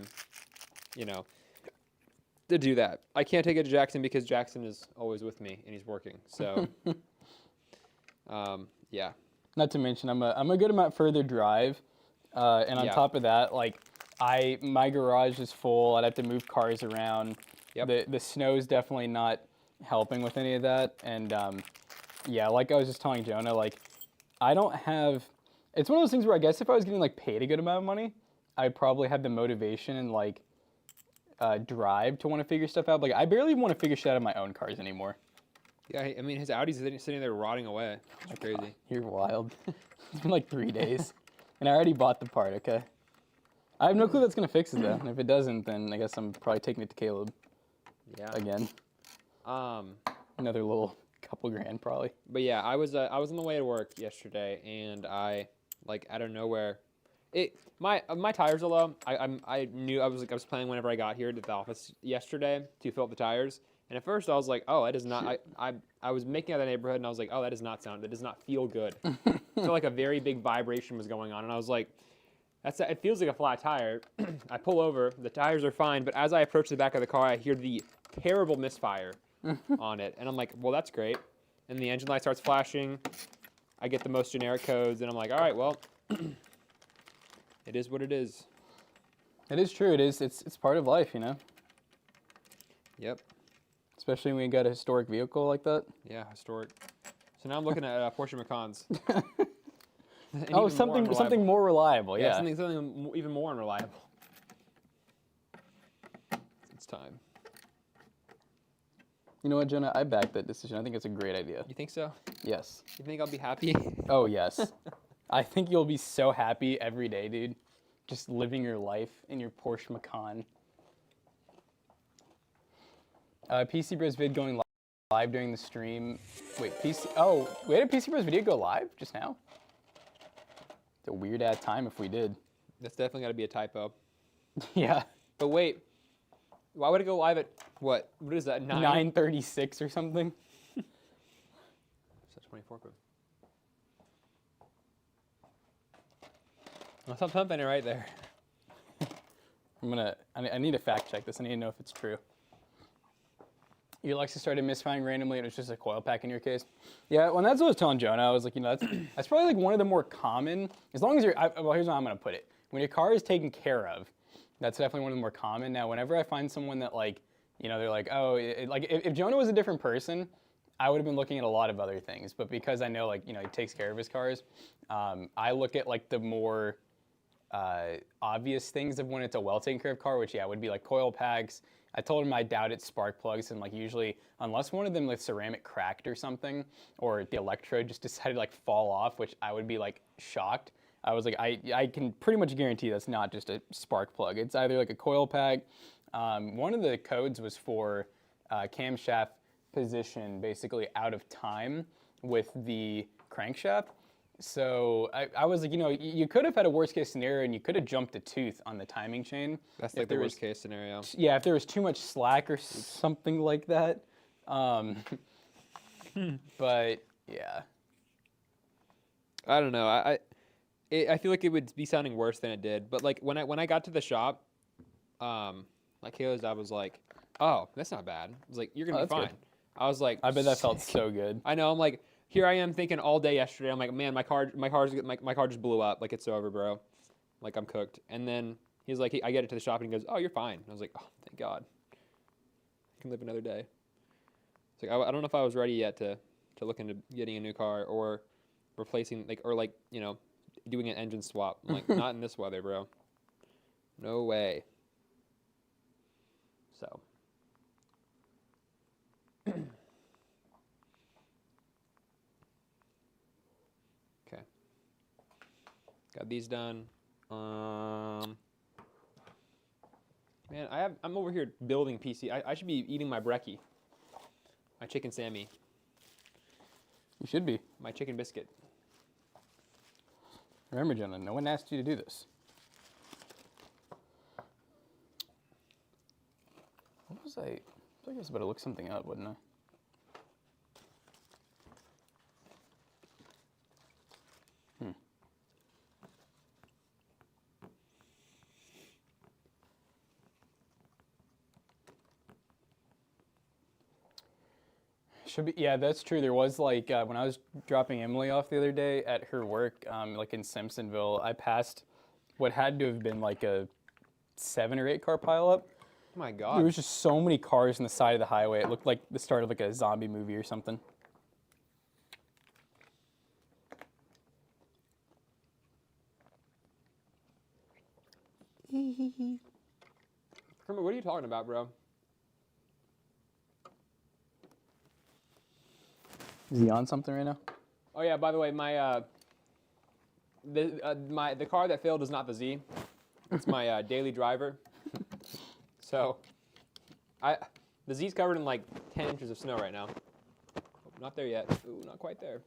to do that. I can't take it to Jackson because Jackson is always with me and he's working. So, yeah. Not to mention, I'm a good amount further drive, and on Yeah. top of that, like my garage is full. I'd have to move cars around. Yep. The snow's definitely not helping with any of that, and yeah, like I was just telling Jonah, like I don't have. It's one of those things where I guess if I was getting like paid a good amount of money, I'd probably have the motivation and like drive to want to figure stuff out. Like I barely even want to figure shit out of my own cars anymore. Yeah, I mean, his Audi's sitting there rotting away. It's crazy. You're wild. It's been like 3 days, and I already bought the part. Okay. I have no clue that's gonna fix it though, and if it doesn't, then I guess I'm probably taking it to Caleb Yeah. again. Another little couple grand probably. But yeah, I was on the way to work yesterday, and I like out of nowhere, my tires are low. I knew I was planning whenever I got here to the office yesterday to fill up the tires, and at first I was like, oh, that is not. I was making out the neighborhood, and I was like, oh, that does not feel good. I feel like a very big vibration was going on, and I was like, it feels like a flat tire. I pull over, the tires are fine, but as I approach the back of the car, I hear the terrible misfire on it, and I'm like, well, that's great. And the engine light starts flashing. I get the most generic codes, and I'm like, all right, well, it is what it is. It is true. It is. It's part of life, you know. Yep. Especially when you got a historic vehicle like that. Yeah, historic. So now I'm looking at Porsche Macans. And Oh, even more unreliable. something more reliable. Yeah. Something even more unreliable. It's time. You know what, Jonah? I back that decision. I think it's a great idea. You think so? Yes. You think I'll be happy? Oh yes. I think you'll be so happy every day, dude. Just living your life in your Porsche Macan. PC Bros vid going live during the stream. Wait, Oh, we had a PC Bros video go live just now? It's a weird ass time if we did. That's definitely got to be a typo. Yeah. But wait, why would it go live at what? What is that? 9:36 or something. Such 24 code. Well, something right there. I need to fact check this. I need to know if it's true. Your Alexa started misfiring randomly, and it was just a coil pack in your case. Yeah, well, that's what I was telling Jonah. I was like, that's probably like one of the more common. As long as well, here's how I'm gonna put it. When your car is taken care of, that's definitely one of the more common. Now, whenever I find someone that like, they're like, oh, like if Jonah was a different person, I would have been looking at a lot of other things. But because I know, like, he takes care of his cars, I look at like the more obvious things of when it's a well taken care of car, which would be like coil packs. I told him I doubt it's spark plugs, and like usually, unless one of them like ceramic cracked or something, or the electrode just decided to like fall off, which I would be like shocked. I was like, I can pretty much guarantee that's not just a spark plug. It's either like a coil pack. One of the codes was for camshaft position, basically out of time with the crankshaft. So I was like, you could have had a worst case scenario and you could have jumped a tooth on the timing chain. That's like the worst case scenario. Yeah, if there was too much slack or something like that. But yeah. I don't know. I feel like it would be sounding worse than it did. But like when I got to the shop, like Kayla's dad was like, "Oh, that's not bad." I was like, "You're gonna be fine." Good. I was like, I bet that felt so good. I know. I'm like, here I am thinking all day yesterday. I'm like, man, my car just blew up. Like, it's over, bro. Like, I'm cooked. And then he's like, I get it to the shop and he goes, oh, you're fine. And I was like, oh, thank God. I can live another day. It's like, I don't know if I was ready yet to look into getting a new car or replacing, doing an engine swap. I'm like, not in this weather, bro. No way. So. Okay. Got these done. Man, I'm over here building PC. I should be eating my brekkie. My chicken Sammy. You should be. My chicken biscuit. Remember, Jenna, no one asked you to do this. What was I feel like I was about to look something up, wasn't I? Should be, yeah, that's true. There was like when I was dropping Emily off the other day at her work, like in Simpsonville, I passed what had to have been like a 7 or 8 car pileup. Oh my God. There was just so many cars on the side of the highway. It looked like the start of like a zombie movie or something. Kermit, what are you talking about, bro? Is he on something right now? Oh yeah, by the way, my the car that failed is not the Z. It's my daily driver. So, the Z's covered in like 10 inches of snow right now. Oh, not there yet. Ooh, not quite there.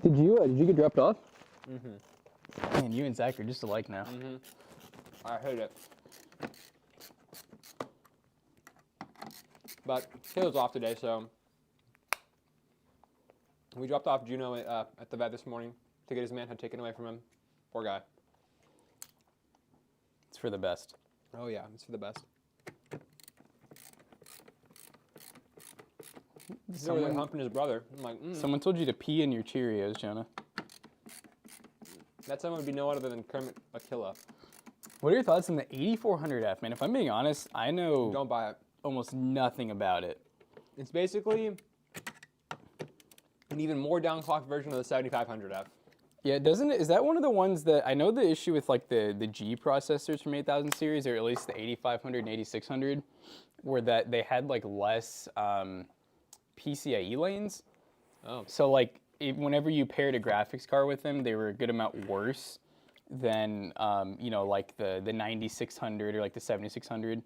Did you get dropped off? Mm-hmm. Man, you and Zach are just alike now. Mm-hmm. I hate it. But Caleb's off today, so we dropped off Juno at the vet this morning to get his manhood taken away from him. Poor guy. It's for the best. Oh yeah, it's for the best. He's over there humping his brother. I'm like, Someone told you to pee in your Cheerios, Jonah. That someone would be no other than Kermit Aquila. What are your thoughts on the 8400F, man? If I'm being honest, I know Don't buy it. almost nothing about it. It's basically an even more downclocked version of the 7500F. Yeah, doesn't it? Is that one of the ones that I know the issue with like the G processors from 8000 series, or at least the 8500 and 8600, were that they had like less PCIe lanes. Oh. So like whenever you paired a graphics card with them, they were a good amount worse than like the 9600 or like the 7600.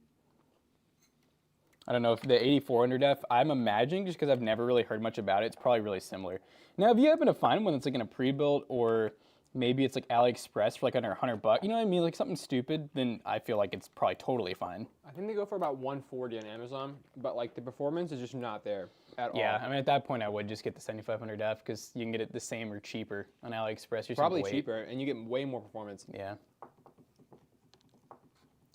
I don't know if the 8400F, I'm imagining, just because I've never really heard much about it, it's probably really similar. Now, if you happen to find one that's like in a pre-built, or maybe it's like AliExpress for like under $100, you know what I mean, like something stupid, then I feel like it's probably totally fine. I think they go for about $140 on Amazon, but like the performance is just not there at all. Yeah, I mean at that point I would just get the 7500F because you can get it the same or cheaper on AliExpress. Probably cheaper, and you get way more performance. Yeah.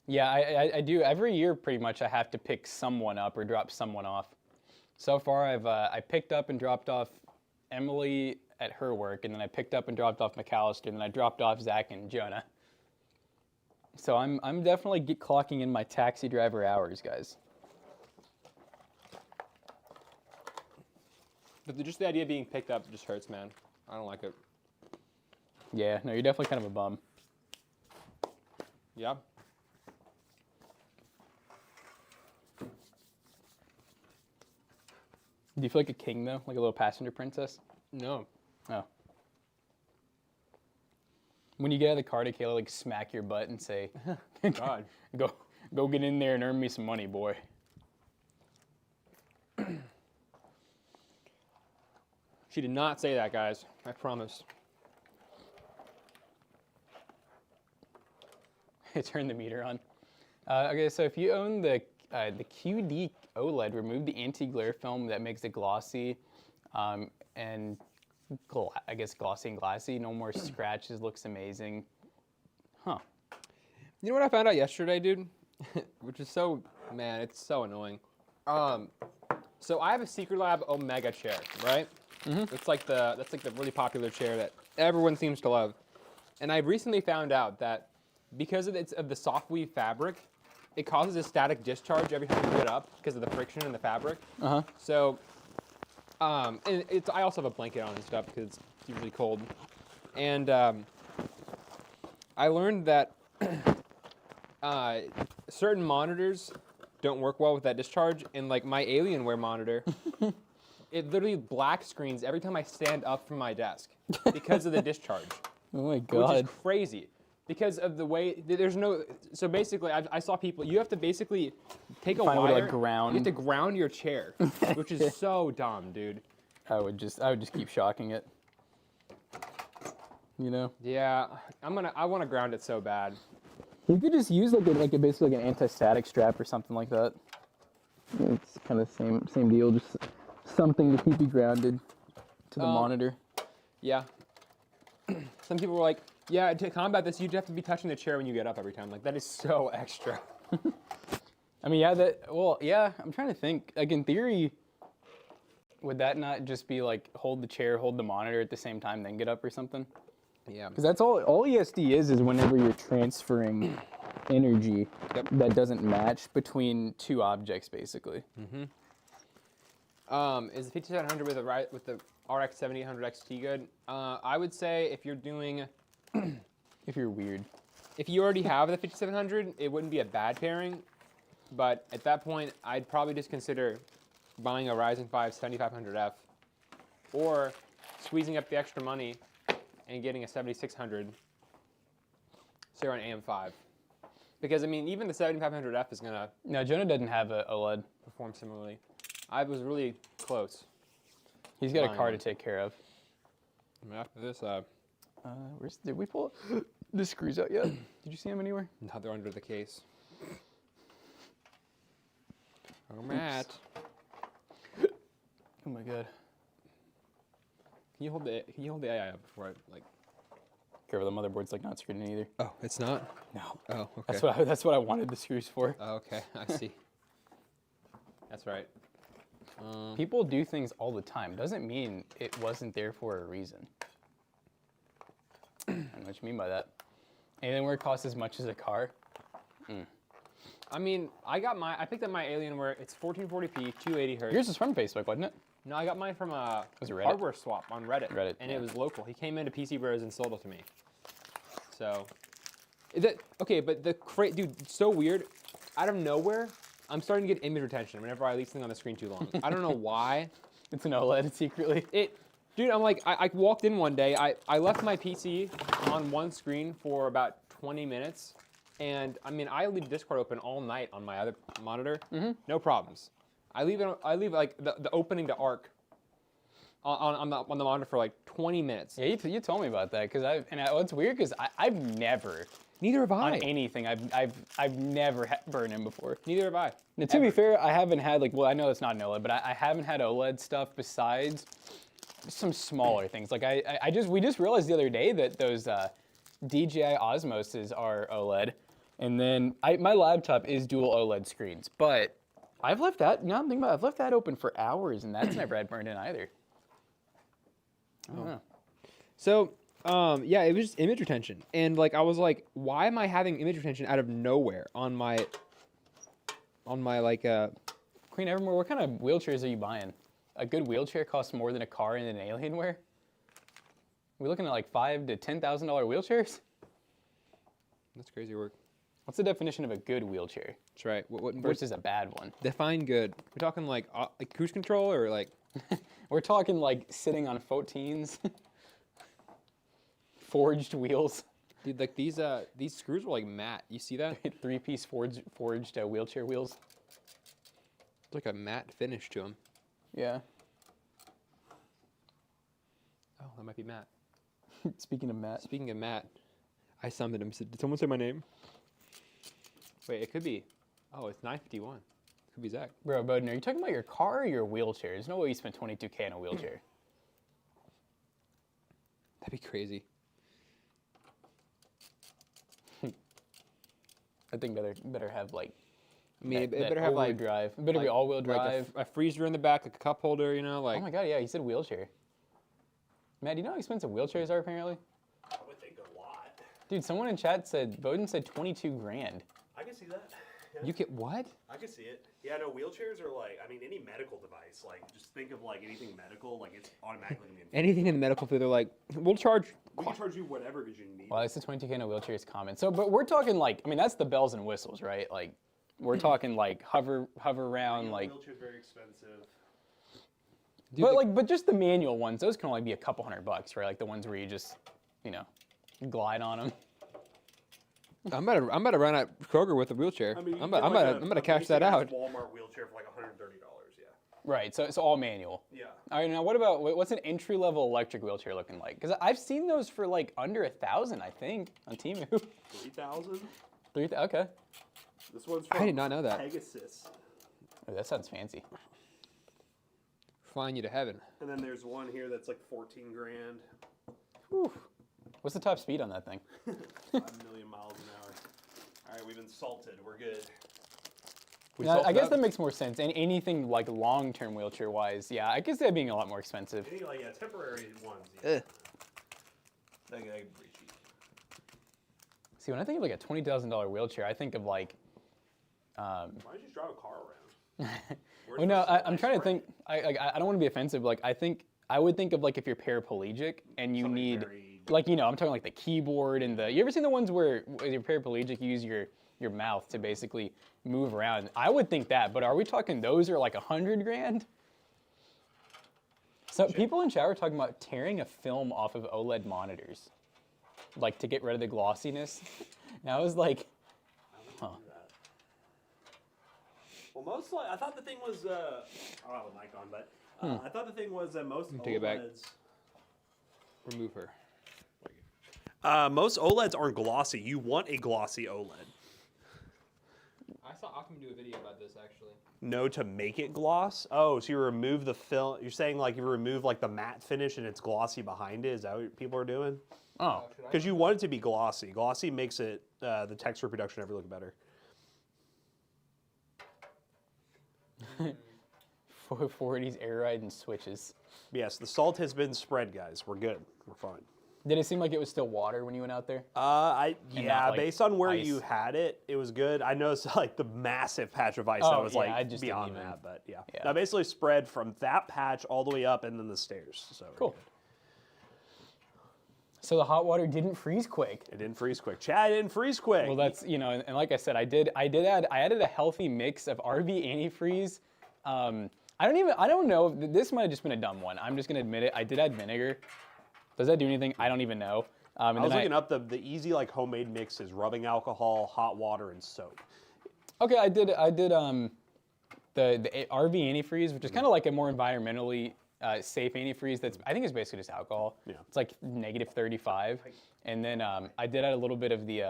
Yeah, I do. Every year, pretty much, I have to pick someone up or drop someone off So far, I picked up and dropped off Emily at her work, and then I picked up and dropped off McAllister, and then I dropped off Zach and Jonah. So I'm definitely clocking in my taxi driver hours, guys. But just the idea of being picked up just hurts, man. I don't like it. Yeah, no, you're definitely kind of a bum. Yeah. Do you feel like a king, though? Like a little passenger princess? No. Oh. When you get out of the car, did Kayla, like, smack your butt and say, God. go get in there and earn me some money, boy? She did not say that, guys. I promise. Turn the meter on. Okay, so if you own the QD OLED, remove the anti-glare film that makes it glossy, and I guess glossy and glassy. No more scratches. Looks amazing. Huh. You know what I found out yesterday, dude? Which is so, man, it's so annoying. So I have a Secret Lab Omega chair, right? Mm-hmm. That's like the really popular chair that everyone seems to love. And I recently found out that because of the soft weave fabric, it causes a static discharge every time you get up because of the friction in the fabric. Uh-huh. So, and I also have a blanket on and stuff because it's usually cold. And I learned that certain monitors don't work well with that discharge, and like my Alienware monitor, it literally black screens every time I stand up from my desk because of the discharge. Oh my God. Which is crazy. Because of the way, there's no, so basically I saw people, you have to basically take a Find a way to, wire, like, ground. you have to ground your chair, which is so dumb, dude. I would just keep shocking it. You know? Yeah, I want to ground it so bad. You could just use like a basically like an anti-static strap or something like that. It's kind of the same deal, just something to keep you grounded to the monitor. Yeah. Some people were like, yeah, to combat this, you'd have to be touching the chair when you get up every time. Like, that is so extra. I mean, yeah, I'm trying to think. Like, in theory, would that not just be like hold the chair, hold the monitor at the same time, then get up or something? Yeah. Because that's all ESD is whenever you're transferring energy that doesn't match between two objects, basically. Mm-hmm. Is the 5700 with the RX 7800 XT good? I would say if you're doing, If you're weird. if you already have the 5700, it wouldn't be a bad pairing. But at that point, I'd probably just consider buying a Ryzen 5 7500F or squeezing up the extra money and getting a 7600 Ceraun AM5. Because, I mean, even the 7500F is going to No, Jonah doesn't have a OLED. perform similarly. I was really close. He's got a Mine. car to take care of. I mean, after this, Did we pull the screws out yet? Did you see them anywhere? now they're under the case. Oh, Matt. Oh my God. Can you hold the AI up before I, like... Careful, the motherboard's like not screwed in either. Oh, it's not? No. Oh, okay. That's what I wanted the screws for. Oh, okay, I see. That's right. People do things all the time. Doesn't mean it wasn't there for a reason. I don't know what you mean by that. Anything where it costs as much as a car? I mean, I picked up my Alienware. It's 1440p, 280 hertz. Yours is from Facebook, wasn't it? No, I got mine from a Was it Reddit? hardware swap on Reddit. Reddit, And yeah. it was local. He came into PC Bros and sold it to me. So, okay, but dude, it's so weird. Out of nowhere, I'm starting to get image retention whenever I leave something on the screen too long. I don't know why. It's an OLED secretly. Dude, I'm like, I walked in one day. I left my PC on one screen for about 20 minutes. And I mean, I leave Discord open all night on my other monitor. No problems. I leave like the opening to Arc on the monitor for like 20 minutes. Yeah, you told me about that because it's weird because I've never Neither have I. on anything I've never burned in before. Neither have I. Now, to be fair, I haven't had I know it's not an OLED, but I haven't had OLED stuff besides some smaller things. Like we just realized the other day that those DJI Osmoses are OLED, and then my laptop is dual OLED screens, but I've left that. No, I'm thinking about. I've left that open for hours, and that's never had burned in either. I don't know. So, yeah, it was just image retention, and like I was like, why am I having image retention out of nowhere on my like Queen Evermore, what kind of wheelchairs are you buying? A good wheelchair costs more than a car in an Alienware. We're looking at like $5,000 to $10,000 wheelchairs. That's crazy work. What's the definition of a good wheelchair That's right. What versus a bad one? define good? We're talking like cruise control or like We're talking like sitting on 14s, forged wheels, dude, like these screws were like matte. You see that? three-piece forged wheelchair wheels. It's like a matte finish to them. Yeah. Oh, that might be Matt. Speaking of Matt. Speaking of Matt, I summoned him. Said, did someone say my name? Wait, it could be. Oh, it's 9:51. Could be Zach. Bro, Bowden, are you talking about your car or your wheelchair? There's no way you spent $22K on a wheelchair. That'd be crazy. I think better have like. I mean, that it better have all-wheel like drive. It better be like- all-wheel like drive. a freezer in the back, like a cup holder. You know, like. Oh my god, yeah, he said wheelchair. Matt, do you know how expensive wheelchairs are apparently? I would think a lot. Dude, someone in chat said Bowden said 22 grand. I can see that. Yeah. You get what? I can see it. Yeah, no, wheelchairs are like, I mean, any medical device, like, just think of like anything medical, like it's automatically going to be. Anything in the medical field, they're like, we'll charge. We can charge you whatever because you need. Well, it's a 22K on a wheelchair is common. So, but we're talking like, I mean, that's the bells and whistles, right? Like, we're talking like hover around, like. Wheelchair's very expensive. Dude, But just the manual ones, those can only be a couple $100, right? Like the ones where you just, you know, glide on them. I'm about to run out Kroger with a wheelchair. I mean, I'm about to cash that out. Walmart wheelchair for like $130. Yeah. Right. So it's all manual. Yeah. All right. Now, what's an entry level electric wheelchair looking like? Because I've seen those for like under 1,000, I think, on Temu. 3,000. 3,000. Okay. This one's I from did not know that. Pegasus. Oh, that sounds fancy. Flying you to heaven. And then there's one here that's like 14 grand. Whew. What's the top speed on that thing? 5 million miles an hour. All right, we've been salted. We're good. Now, I salted guess up? that makes more sense. Anything like long-term wheelchair-wise, yeah, I could see that being a lot more expensive. Any like temporary ones. Yeah. Ugh. That can be pretty cheap. See, when I think of like a $20,000 wheelchair, I think of like. Why don't you just drive a car around? Well, no, I'm trying to think. I don't want to be offensive. Like, I would think of like if you're paraplegic and you Something need, very- like, you know, I'm talking like the keyboard and the. You ever seen the ones where you're paraplegic, you use your mouth to basically move around? I would think that, but are we talking those are like 100 grand? So people in chat were talking about tearing a film off of OLED monitors, like to get rid of the glossiness. And I was like, huh. Well, I thought the thing was. I don't have a mic on, but I thought the thing was that most Take it back. OLEDs. Remove her. Most OLEDs aren't glossy. You want a glossy OLED. I saw Akim do a video about this actually. No, to make it gloss. Oh, so you remove the film. You're saying like you remove like the matte finish and it's glossy behind it. Is that what people are doing? Oh, Because you want it to be glossy. Glossy makes it the texture production ever look better. 440s air ride and switches. Yes, the salt has been spread, guys. We're good. We're fine. Did it seem like it was still water when you went out there? Yeah, not, like, based on where ice. you had it, it was good. I noticed like the massive patch of ice that Oh, was yeah, like I just didn't beyond even- that, but yeah. Yeah. Now basically spread from that patch all the way up and then the stairs. So we're Cool. good. So the hot water didn't freeze quick. It didn't freeze quick. Chad, it didn't freeze quick. Well, that's, you know, and like I said, I added a healthy mix of RV antifreeze. I don't know. This might have just been a dumb one. I'm just gonna admit it. I did add vinegar. Does that do anything? I don't even know. I was looking up the easy like homemade mix is rubbing alcohol, hot water, and soap. Okay, I did the RV antifreeze, which is kind of like a more environmentally safe antifreeze. That's I think it's basically just alcohol. Yeah. It's like -35, and then I did add a little bit of the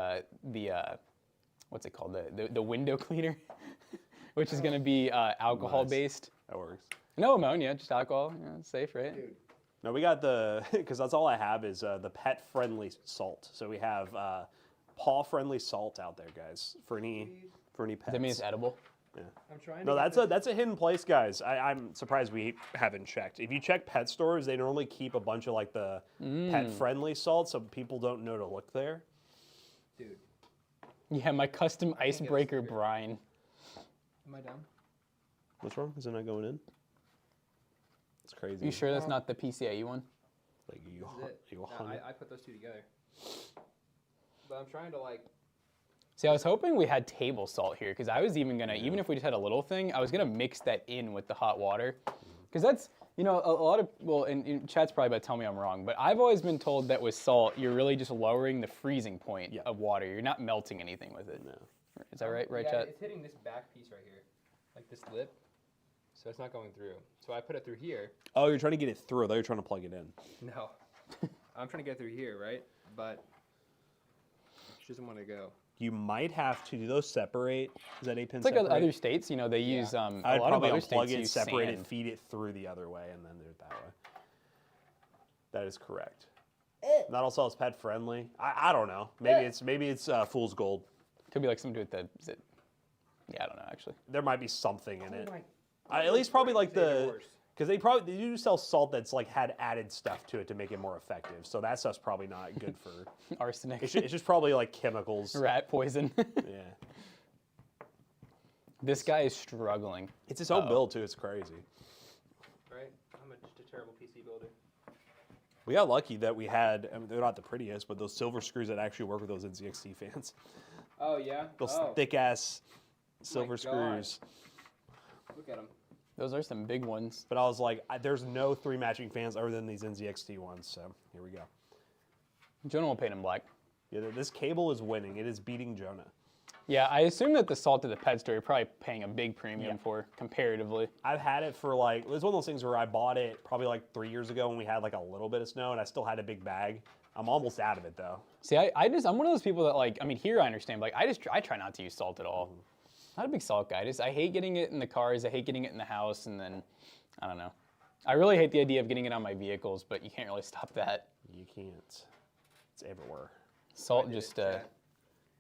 what's it called, the window cleaner, which is going to be alcohol based. That works. No ammonia, just alcohol. Yeah, it's safe, right? No, we got because that's all I have is the pet-friendly salt. So we have paw-friendly salt out there, guys, for any pets. Does that mean it's edible? I'm trying. No, that's a hidden place, guys. I'm surprised we haven't checked. If you check pet stores, they normally keep a bunch of like the pet-friendly salt, so people don't know to look there. Dude, Yeah, my custom can't get this icebreaker through. brine. am I dumb? What's wrong? Is it not going in? It's crazy. You sure that's not the PCIe one? Like This is it. you No, hung it. I put those two together. But I'm trying to like. See, I was hoping we had table salt here because I was even gonna, even if we just had a little thing, I was gonna mix that in with the hot water, because that's, you know, a lot of, well, and chat's probably about to tell me I'm wrong, but I've always been told that with salt, you're really just lowering the freezing point of water. You're not melting anything with it. No. Is that right? Right, yeah, chat? it's hitting this back piece right here, like this lip. So it's not going through. So I put it through here. Oh, you're trying to get it through. I thought you were trying to plug it in. No, I'm trying to get through here, right? But she doesn't want to go. You might have to. Do those separate? Is that 8-pin It's like separate? other states, you know, they use, a I'd lot of probably other unplug states it, use separate it, sand. feed it through the other way, and then do it that way. That is correct. Not all salt's pet friendly. I don't know. Maybe it's fool's gold. Could be like something to do with the, is it, yeah, I don't know, actually. There might be something in it. my- At least probably like It's even the, worse. because they do sell salt that's like had added stuff to it to make it more effective. So that stuff's probably not good for. Arsenic. It's just probably like chemicals. Rat poison. Yeah. This guy is struggling. It's its own build too. It's crazy. Right? I'm just a terrible PC builder. We got lucky that we had. I mean, they're not the prettiest, but those silver screws that actually work with those NZXT fans. Oh yeah. Those Oh, thick ass silver God. screws. look at them. Those are some big ones. But I was like, there's no 3 matching fans other than these NZXT ones. So here we go. Jonah will paint him black. Yeah, this cable is winning. It is beating Jonah. Yeah, I assume that the salt at the pet store you're probably paying a big premium Yeah. for comparatively. I've had it for like, it was one of those things where I bought it probably like 3 years ago when we had like a little bit of snow and I still had a big bag. I'm almost out of it though. See, I'm one of those people that like, I mean, here I understand, but like, I try not to use salt at all. Not a big salt guy. I hate getting it in the cars. I hate getting it in the house, and then, I don't know. I really hate the idea of getting it on my vehicles, but you can't really stop that. You can't. It's everywhere. Salt I did just, it, chat.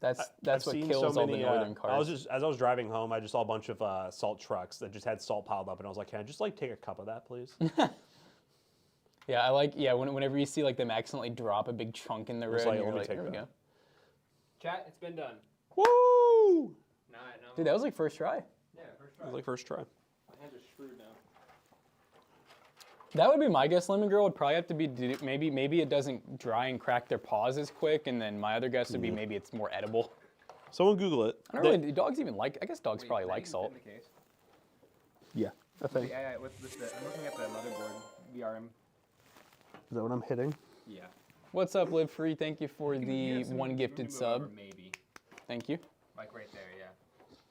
that's I've what seen kills so all the many, northern cars. as I was driving home, I just saw a bunch of salt trucks that just had salt piled up, and I was like, can I just like take a cup of that, please? Yeah, whenever you see like them accidentally drop a big chunk in the road, like, and let you're me like, take there we that. go. Chat, it's been done. Woo! Nah, no. Dude, that was like first try. Yeah, first It try. was like first try. My hands are screwed now. That would be my guess. Lemon Girl would probably have to be, maybe it doesn't dry and crack their paws as quick, and then my other guess would be maybe it's more edible. Someone Google it. I don't really, do dogs even like, I guess dogs Wait, probably that like even salt. fit in the case? Yeah, I think. Yeah, I'm looking at the motherboard. VRM. Is that what I'm hitting? Yeah. What's up, Live Free? Thank you for You the have some one room gifted to move sub. over, maybe. Thank you. Like right there, yeah.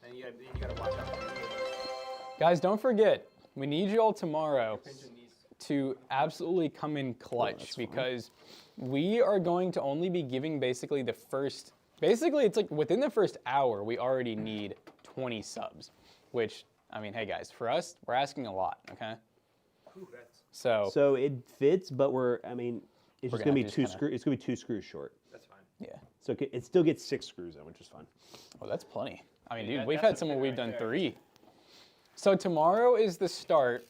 Then you gotta watch out for these cables. Guys, don't forget, we need you all tomorrow Pinching these. to absolutely come in clutch because we are going to only be giving basically it's like within the first hour, we already need 20 subs, which, I mean, hey guys, for us, we're asking a lot, okay? Ooh, that's So it fits, but it's We're just gonna gonna be have to two just screws. It's gonna be 2 screws short. fine. Yeah. So it still gets 6 screws in, which is fine. Well, that's plenty. I mean, Yeah, dude, we've that's had a some where fit we've right done there. 3. So tomorrow is the start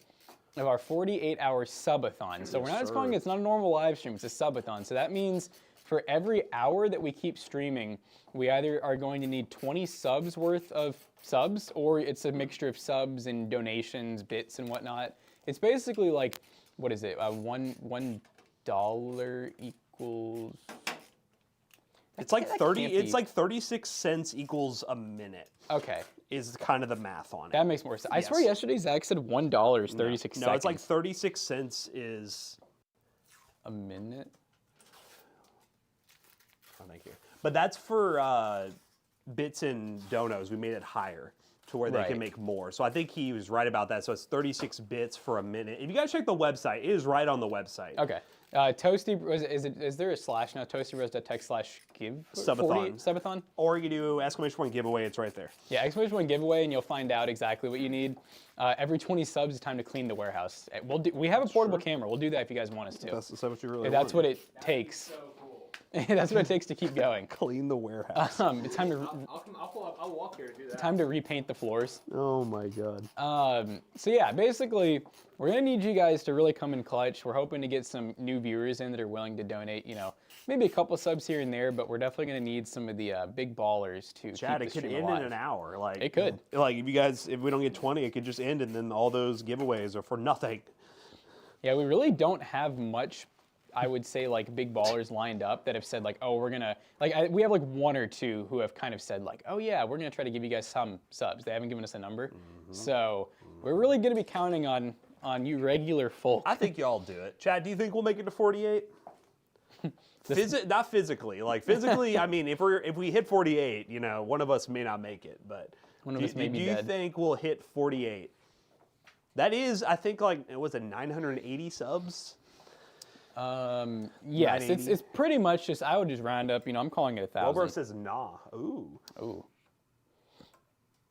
of our 48-hour subathon. So we're not just calling it, it's not a normal live stream, it's a subathon. So that means for every hour that we keep streaming, we either are going to need 20 subs worth of subs, or it's a mixture of subs and donations, bits and whatnot. It's basically like, what is it? $1 equals. It's like that 30. can't It's be- like 36 cents equals a minute. Okay, Is kind of the math on it. that makes more sense. I swear Yes. yesterday Zach said $1 is 36 seconds. No, it's like 36 cents is. a minute. Oh, thank you. But that's for bits and donos. We made it higher to where they Right. can make more. So I think he was right about that. So it's 36 bits for a minute. If you guys check the website, it is right on the website. Okay. Toasty, is there a slash now? ToastyRose.tech/give? Subathon. Subathon? Or you do !1 giveaway. It's right there. Yeah, !1 giveaway, and you'll find out exactly what you need. Every 20 subs, it's time to clean the warehouse. We have a portable camera. We'll do that if you guys want us to. That's what you really If that's want. what it takes. So cool. That's what it takes to keep going. Clean the warehouse. It's time to I'll pull up. I'll walk here to do that. time to repaint the floors. Oh my god. So yeah, basically, we're gonna need you guys to really come in clutch. We're hoping to get some new viewers in that are willing to donate. You know, maybe a couple subs here and there, but we're definitely gonna need some of the big ballers to Chad, keep it the could stream end alive. in an hour. Like It could. Like if we don't get 20, it could just end, and then all those giveaways are for nothing. Yeah, we really don't have much, I would say, like big ballers lined up that have said like, oh, we're gonna we have like one or two who have kind of said like, oh yeah, we're gonna try to give you guys some subs. They haven't given us a number, so we're really gonna be counting on you regular folk. I think y'all do it. Chad, do you think we'll make it to 48? Not physically. Like physically, I mean, if we hit 48, you know, one of us may not make it, but One of us may be do you dead. think we'll hit 48? That is, I think, like it was 980 subs. Yes, 980. it's pretty much just, I would just round up. You know, I'm calling it 1,000. Wilbur says nah. Ooh. Ooh,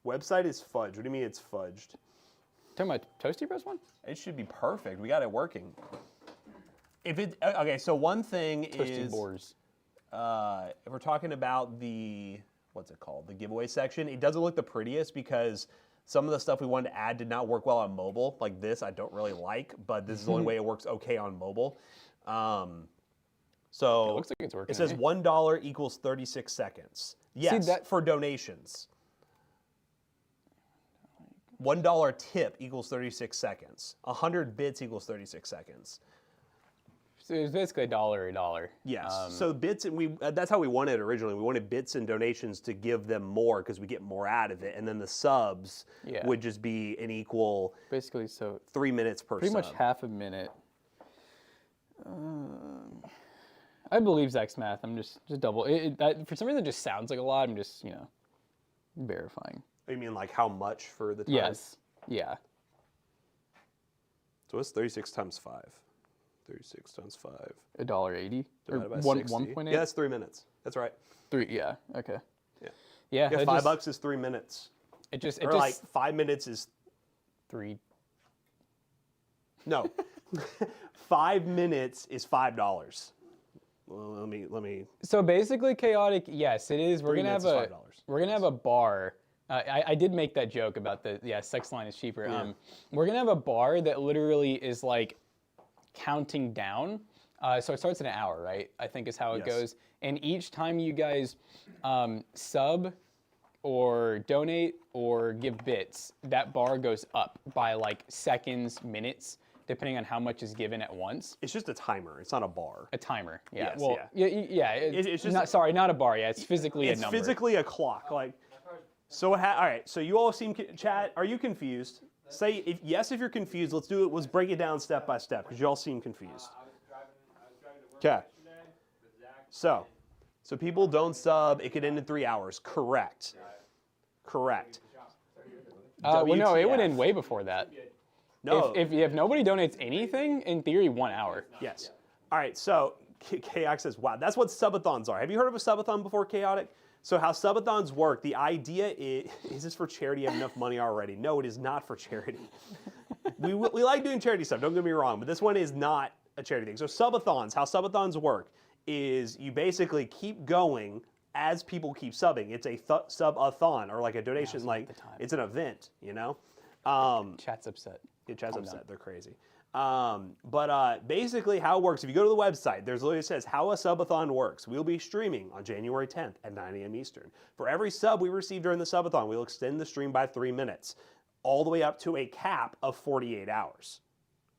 Website is fudged. What do you mean it's fudged? talking about Toasty Bros one? It should be perfect. We got it working. If it okay, so one thing Toasty is Boars. if we're talking about the what's it called, the giveaway section, it doesn't look the prettiest because some of the stuff we wanted to add did not work well on mobile. Like this, I don't really like, but this is the only way it works okay on mobile. So It looks like it's working. it says eh? $1 equals 36 seconds. Yes, that- for donations. $1 tip equals 36 seconds. 100 bits equals 36 seconds. So it was basically a dollar. Yes. So bits, and that's how we wanted it originally. We wanted bits and donations to give them more because we get more out of it, and then the subs Yeah. would just be an equal Basically, so 3 minutes per pretty sub. much half a minute. I believe Zach's math. I'm just double. That, for some reason, it just sounds like a lot. I'm just verifying. You mean like how much for the time? Yes. Yeah. So what's 36 times 5? 36 times 5. $1.80 or Divided by 1.8. 60. Yeah, that's 3 minutes. That's right. 3. Yeah. Okay. Yeah. Yeah. Yeah, it $5 just- is 3 minutes. It just Or like 5 minutes is 3. no. 5 minutes is $5. Well, let me. So basically, chaotic. Yes, it is. We're 3 gonna have minutes is a. $5. We're gonna have a bar. I did make that joke about the sex line is cheaper. Yeah. We're gonna have a bar that literally is like counting down. So it starts in an hour, right? I think is how it Yes. goes. And each time you guys sub or donate or give bits, that bar goes up by like seconds, minutes, depending on how much is given at once. It's just a timer. It's not a bar. A timer, yeah. Yes, well, yeah. It's just- not, sorry, not a bar. Yeah, it's physically It's a number. physically a clock. Like, so all right. So you all seem, Chad, are you confused? Say yes if you're confused. Let's do it. Let's break it down step by step because you all seem confused. Okay. So people don't sub. It could end in 3 hours. Correct. Well, no, it would WTF. end way before that. No. If nobody donates anything, in theory, 1 hour. Yes. All right. So Chaotic says, "Wow, that's what subathons are." Have you heard of a subathon before, Chaotic? So how subathons work? The idea is this for charity? You have enough money already? No, it is not for charity. we like doing charity stuff. Don't get me wrong, but this one is not a charity thing. So subathons, how subathons work is you basically keep going as people keep subbing. It's a subathon or like a donation, like the time. it's an event, you know. Chat's upset. Yeah, Chad's Calm upset. down. They're crazy. But basically how it works, if you go to the website, there's literally says how a subathon works. We'll be streaming on January 10th at 9 a.m. Eastern. For every sub we receive during the subathon, we'll extend the stream by 3 minutes, all the way up to a cap of 48 hours.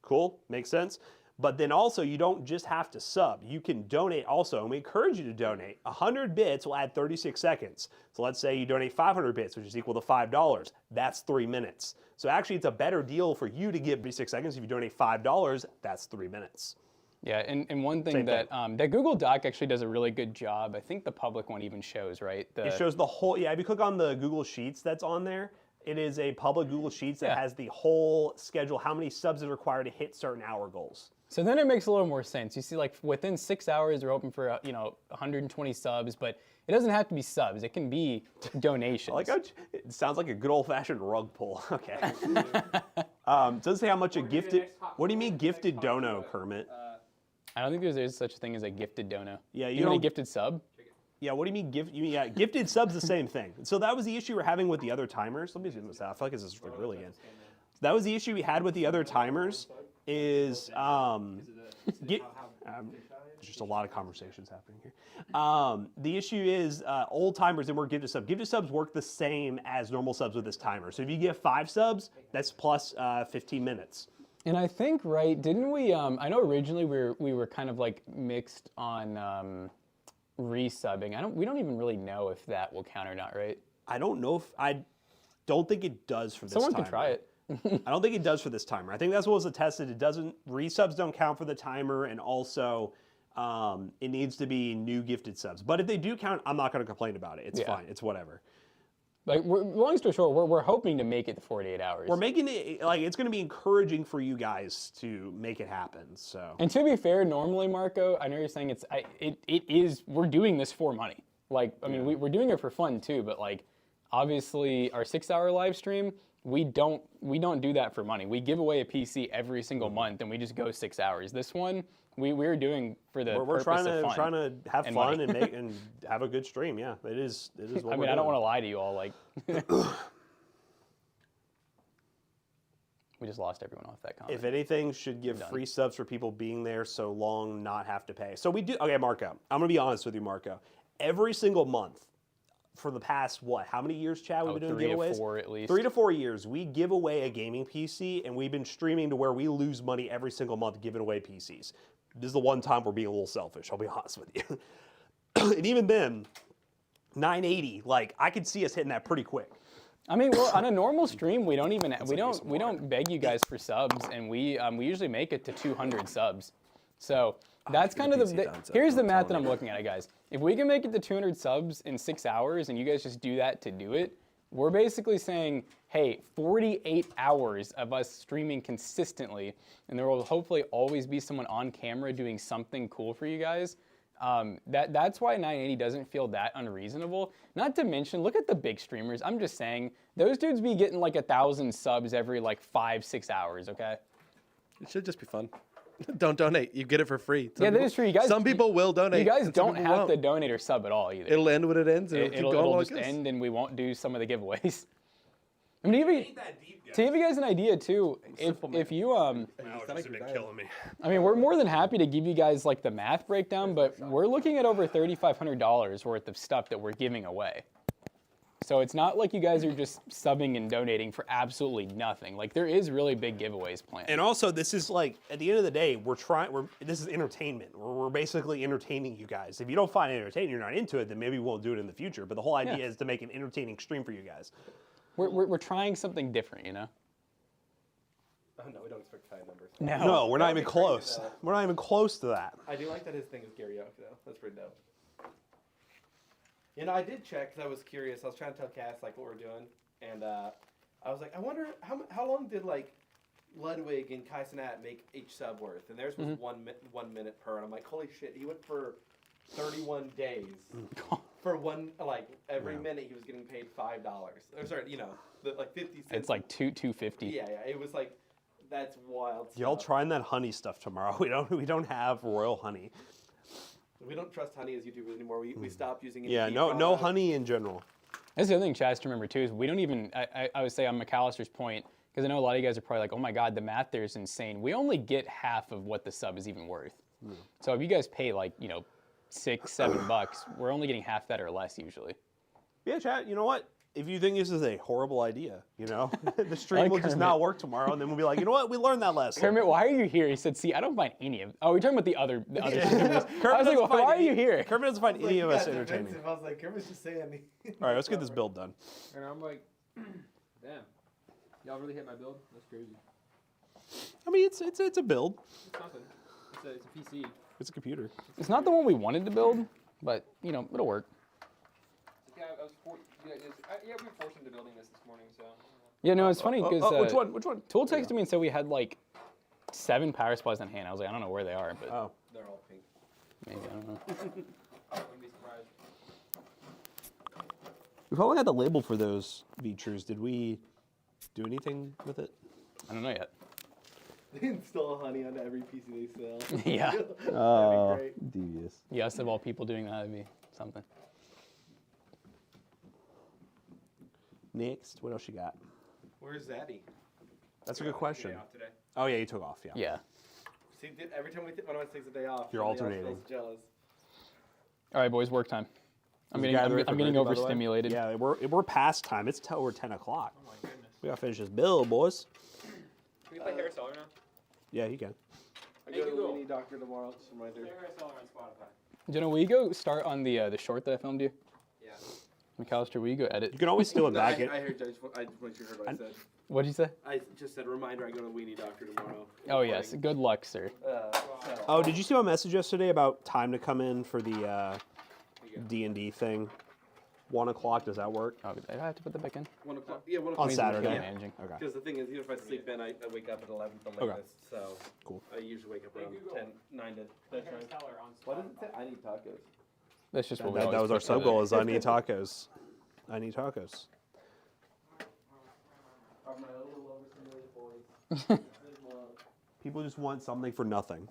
Cool? Makes sense? But then also, you don't just have to sub. You can donate also, and we encourage you to donate. 100 bits will add 36 seconds. So let's say you donate 500 bits, which is equal to $5. That's 3 minutes. So actually, it's a better deal for you to give 36 seconds. If you donate $5, that's 3 minutes. Yeah, and one thing Same that that Google Doc actually does a really good job. I think the public one even shows, right? It shows the whole, yeah, if you click on the Google Sheets that's on there, it is a public Google Sheets that Yeah. has the whole schedule, how many subs are required to hit certain hour goals. So then it makes a little more sense. You see, like within 6 hours, they're open for 120 subs, but it doesn't have to be subs. It can be donations. Like it sounds like a good old-fashioned rug pull. Okay. Doesn't say how much a gifted. What do you mean gifted dono, Kermit? I don't think there's such a thing as a gifted dono. Yeah, you Even a don't- gifted sub? Yeah, what do you mean gifted subs the same thing. So that was the issue we're having with the other timers. Let me zoom this out. I feel like this is like really in. That was the issue we had with the other timers is there's just a lot of conversations happening here. The issue is old timers and we're gifted subs. Gifted subs work the same as normal subs with this timer. So if you get 5 subs, that's plus 15 minutes. And I think, right, didn't we, I know originally we were kind of like mixed on resubbing. We don't even really know if that will count or not, right? I don't know if, I don't think it does for this Someone timer. can try it. I don't think it does for this timer. I think that's what was attested. It doesn't, resubs don't count for the timer, and also it needs to be new gifted subs. But if they do count, I'm not going to complain about it. It's fine. It's whatever. Like, long story short, we're hoping to make it to 48 hours. We're making it, like, it's going to be encouraging for you guys to make it happen, so. And to be fair, normally, Marco, I know you're saying it is, we're doing this for money. Like, I mean, we're doing it for fun too, but like, obviously our 6-hour live stream, we don't do that for money. We give away a PC every single month and we just go 6 hours. This one, we're doing for the We're purpose of fun. trying to have and fun money. and make and have a good stream. Yeah, it is what I mean, we're I don't doing. want to lie to you all. Like, we just lost everyone off that comment. If anything, should give free subs for people being there so long, not have to pay. So we do. Okay, Marco, I'm gonna be honest with you, Marco. Every single month for the past how many years, Chad? We've been doing 3 to giveaways. 4 at least. 3 to 4 years. We give away a gaming PC, and we've been streaming to where we lose money every single month giving away PCs. This is the one time we're being a little selfish. I'll be honest with you. And even then, 980. Like, I could see us hitting that pretty quick. I mean, well, on a normal stream, we don't beg you guys for subs, and we usually make it to 200 subs. So that's kind of here's the math that I'm looking at, guys. If we can make it to 200 subs in 6 hours, and you guys just do that to do it, we're basically saying, hey, 48 hours of us streaming consistently, and there will hopefully always be someone on camera doing something cool for you guys. That's why 980 doesn't feel that unreasonable. Not to mention, look at the big streamers. I'm just saying, those dudes be getting like 1,000 subs every like 5-6 hours, okay? It should just be fun. Don't donate. You get it for free. Yeah, that is true. You guys, some people will donate. You guys and some don't people have to won't. donate or sub at all either. It'll end when it ends. And it'll keep going It'll like just this. end, and we won't do some of the giveaways. I mean, to give you guys an idea too, if you killing me. I mean, we're more than happy to give you guys like the math breakdown, but we're looking at over $3,500 worth of stuff that we're giving away. So it's not like you guys are just subbing and donating for absolutely nothing. Like, there is really big giveaways planned. And also, this is like, at the end of the day, this is entertainment. We're basically entertaining you guys. If you don't find it entertaining, you're not into it, then maybe we won't do it in the future. But the whole idea is to make an entertaining stream for you guys. We're trying something different, you know? Oh, no, we don't expect high numbers. No, we're not even That'd be crazy, close. though. We're not even close to that. I do like that his thing is karaoke, though. That's pretty dope. You know, I did check because I was curious. I was trying to tell Cass, like, what we're doing. And I was like, I wonder how long did, like, Ludwig and Kai Cenat make each sub worth? And theirs was 1 minute per. And I'm like, holy shit, he went for 31 days. For one, like, every minute he was getting paid $5. Or sorry, you know, like 50 cents. It's like $2.50. Yeah, it was like, that's wild stuff. Y'all trying that honey stuff tomorrow. We don't have royal honey. We don't trust honey as YouTubers anymore. We stopped using it. Yeah, no honey in general. That's the other thing, Chaz, to remember too, is we don't even, I would say on McAllister's point, because I know a lot of you guys are probably like, oh my God, the math there is insane. We only get half of what the sub is even worth. So if you guys pay like, $6, $7, we're only getting half that or less usually. Yeah, chat, you know what? If you think this is a horrible idea, the stream Like will just Kermit. not work tomorrow, and then we'll be like, you know what? We learned that lesson. Kermit, why are you here? He said, see, I don't find any of, oh, we're talking about the other streamers. I was like, doesn't well, find why are any- you here? Kermit doesn't find any of us entertaining. I was like, Kermit's just saying. All right, let's get this build done. And I'm like, damn, y'all really hit my build? That's crazy. I mean, it's a build. It's something. It's a PC. It's a computer. It's not the one we wanted to build, but, it'll work. Yeah, we were forced into building this morning, so. Yeah, no, it's funny because Which one? Tool texted me and said we had like 7 power supplies on hand. I was like, I don't know where they are, but Oh. They're all pink. maybe, I don't know. I wouldn't be surprised. We probably had the label for those features. Did we do anything with it? I don't know yet. They install honey on every PC they sell. Yeah. Oh, That'd be great. devious. Yes, of all people doing that, would be something. Next, what else you got? Where's Zaddy? That's a good question. Day off today. Oh yeah, you took off. Yeah. Yeah. See, every time one of us takes a day off, You're somebody else alternating. feels jealous. All right, boys, work time. I'm Is the getting, guy I'm, ready for I'm getting break, by the way? overstimulated. Yeah, we're past time. It's till we're 10 o'clock. Oh my goodness. We gotta finish this bill, boys. Can we play Harry Seller now? Yeah, you can. I Hey, go to Google. Weenie Doctor tomorrow. Just a reminder. Play Harry Seller on Spotify. Jenna, will you go start on the short that I filmed you? Yeah. McAllister, will you go edit? You can always steal it No, back. I heard. I just want you heard what I said. What'd you say? I just said reminder. I go to Weenie Doctor tomorrow. Oh, yes. Good luck, sir. Oh, did you see my message yesterday about time to come in for the D&D thing? 1 o'clock. Does that work? Oh, I have to put that back in. 1 o'clock. Yeah, 1 On o'clock. Saturday. Yeah. Yeah. Managing. Okay. Because the thing is, even if I sleep in, I wake up at 11 the Okay. latest. So Cool. I usually wake up around Google. 9 to Play 9. Harry Seller on Spotify. What does it say? I need tacos. That's just what we That always was our put sub together. goal. Is I need tacos. I need tacos. Are my little overstimulated boys. People just want something for nothing.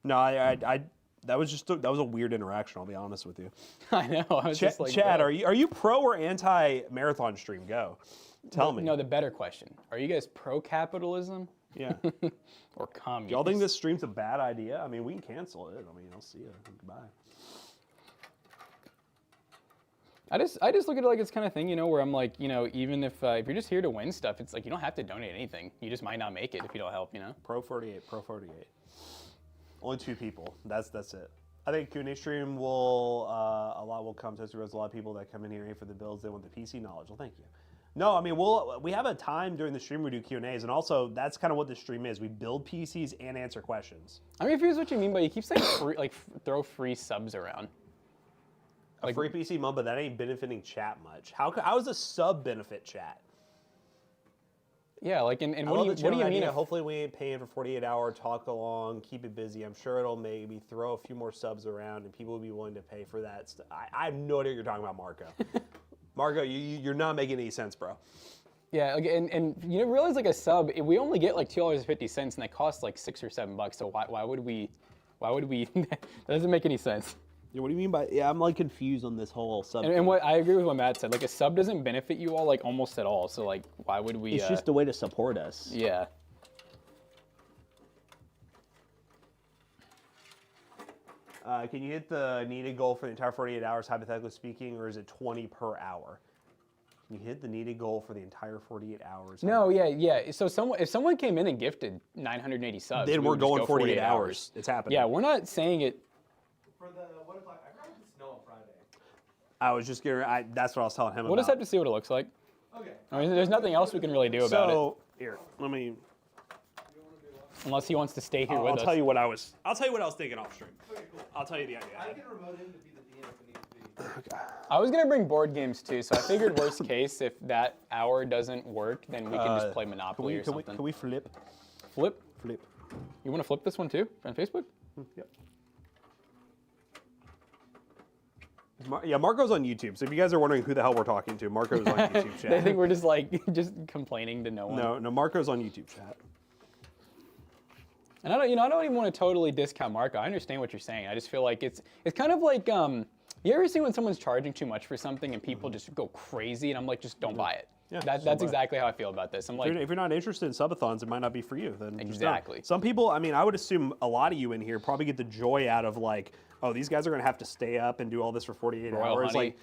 No, I that was a weird interaction. I'll be honest with you. I know. I was just like, Chad, bro. are you pro or anti marathon stream? Go. Tell me. No, the better question. Are you guys pro-capitalism Yeah. or communist? Y'all think this stream's a bad idea? I mean, we can cancel it. I mean, I'll see you. Goodbye. I just look at it like it's kind of thing, where I'm like, even if you're just here to win stuff, it's like you don't have to donate anything. You just might not make it if you don't help, Pro 48. Pro 48. Only 2 people. That's it. I think Q&A stream will a lot will come to us. There's a lot of people that come in here for the builds. They want the PC knowledge. Well, thank you. No, I mean we have a time during the stream we do Q&As, and also that's kind of what the stream is. We build PCs and answer questions. I mean, here's what you mean, but you keep saying free, throw free subs around. A free PC month, but that ain't benefiting chat much. How does a sub benefit chat? Yeah, and I what love do you the general mean? idea. If, Hopefully we ain't paying for 48-hour talk along, keep it busy. I'm sure it'll maybe throw a few more subs around, and people will be willing to pay for that. I have no idea what you're talking about, Marco. Marco, you're not making any sense, bro. yeah, and you realize a sub, we only get $2.50, and that costs $6 or $7. So why would we? That doesn't make any sense. Yeah, what do you mean by? Yeah, I'm confused on this whole sub. And what I agree with what Matt said. A sub doesn't benefit you all almost at all. So why would we? It's just a way to support us. Yeah. Can you hit the needed goal for the entire 48 hours, hypothetically speaking, or is it 20 per hour? Can you hit the needed goal for the entire 48 hours? No, yeah. So if someone came in and gifted 980 subs, Then we we're would just going go 48 hours. It's happening. Yeah, we're not saying it. For the 1 o'clock, I heard the snow on Friday. I was just getting. That's what I was telling him We'll about. just have to see what it looks like. Okay. I mean, there's nothing else we can really do about it, So here, let me. unless he wants to stay here I'll with us. tell you what I was. I'll tell you what I was thinking off stream. Okay, cool. I'll tell you the idea. I can remote in to be the DM if it needs to be. I was gonna bring board games too, so I figured worst case, if that hour doesn't work, then we can just play Monopoly or something. Can we flip? Flip? Flip. You want to flip this one too on Facebook? Yep. Yeah, Marco's on YouTube. So if you guys are wondering who the hell we're talking to, Marco's on YouTube chat. They think we're just just complaining to no one. No, Marco's on YouTube chat. And I don't even want to totally discount Marco. I understand what you're saying. I just feel like it's kind of like you ever see when someone's charging too much for something and people just go crazy, and I'm like, just don't buy it. Yeah, That's don't buy it. exactly how I feel about this. I'm like, If you're not interested in subathons, it might not be for you. Then just don't. Exactly. Some people, I mean, I would assume a lot of you in here probably get the joy out of oh, these guys are gonna have to stay up and do all this for 48 Royal hours. Honey.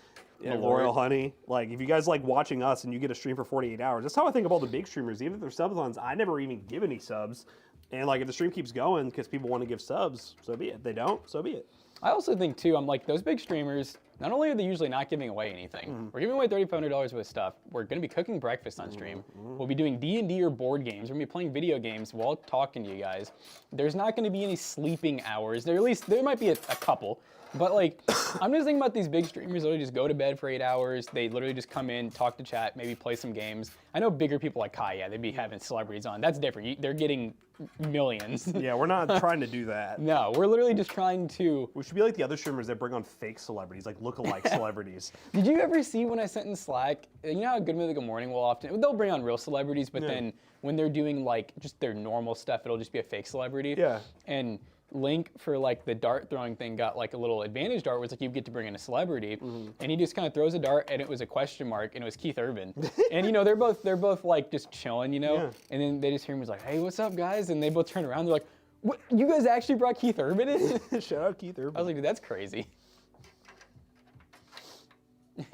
Yeah, Malort. Royal Honey. If you guys like watching us and you get a stream for 48 hours, that's how I think of all the big streamers. Even if they're subathons, I never even give any subs. And if the stream keeps going because people want to give subs, so be it. If they don't, so be it. I also think too, I'm like, those big streamers, not only are they usually not giving away anything, we're giving away $3,500 worth of stuff. We're going to be cooking breakfast on stream. We'll be doing D&D or board games. We're going to be playing video games while talking to you guys. There's not going to be any sleeping hours. There might be a couple, But like, I'm just thinking about these big streamers literally just go to bed for 8 hours. They literally just come in, talk to chat, maybe play some games. I know bigger people like Kai, yeah, they'd be having celebrities on. That's different. They're getting millions. Yeah, we're not trying to do that. No, we're literally just trying to. We should be like the other streamers that bring on fake celebrities, like look-alike celebrities. Did you ever see when I sent in Slack? You know how Good Mythical Morning will often they'll bring on real celebrities, but then when they're doing like just their normal stuff, it'll just be a fake celebrity. Yeah. And Link for like the dart throwing thing got like a little advantage dart was like you get to bring in a celebrity, and he just kind of throws a dart and it was a question mark and it was Keith Urban, and you know they're both like just chilling, you know, and then they just hear him was like, hey, what's up guys, and they both turn around, they're like, what, you guys actually brought Keith Urban in? Shout out Keith Urban. I was like, dude, that's crazy.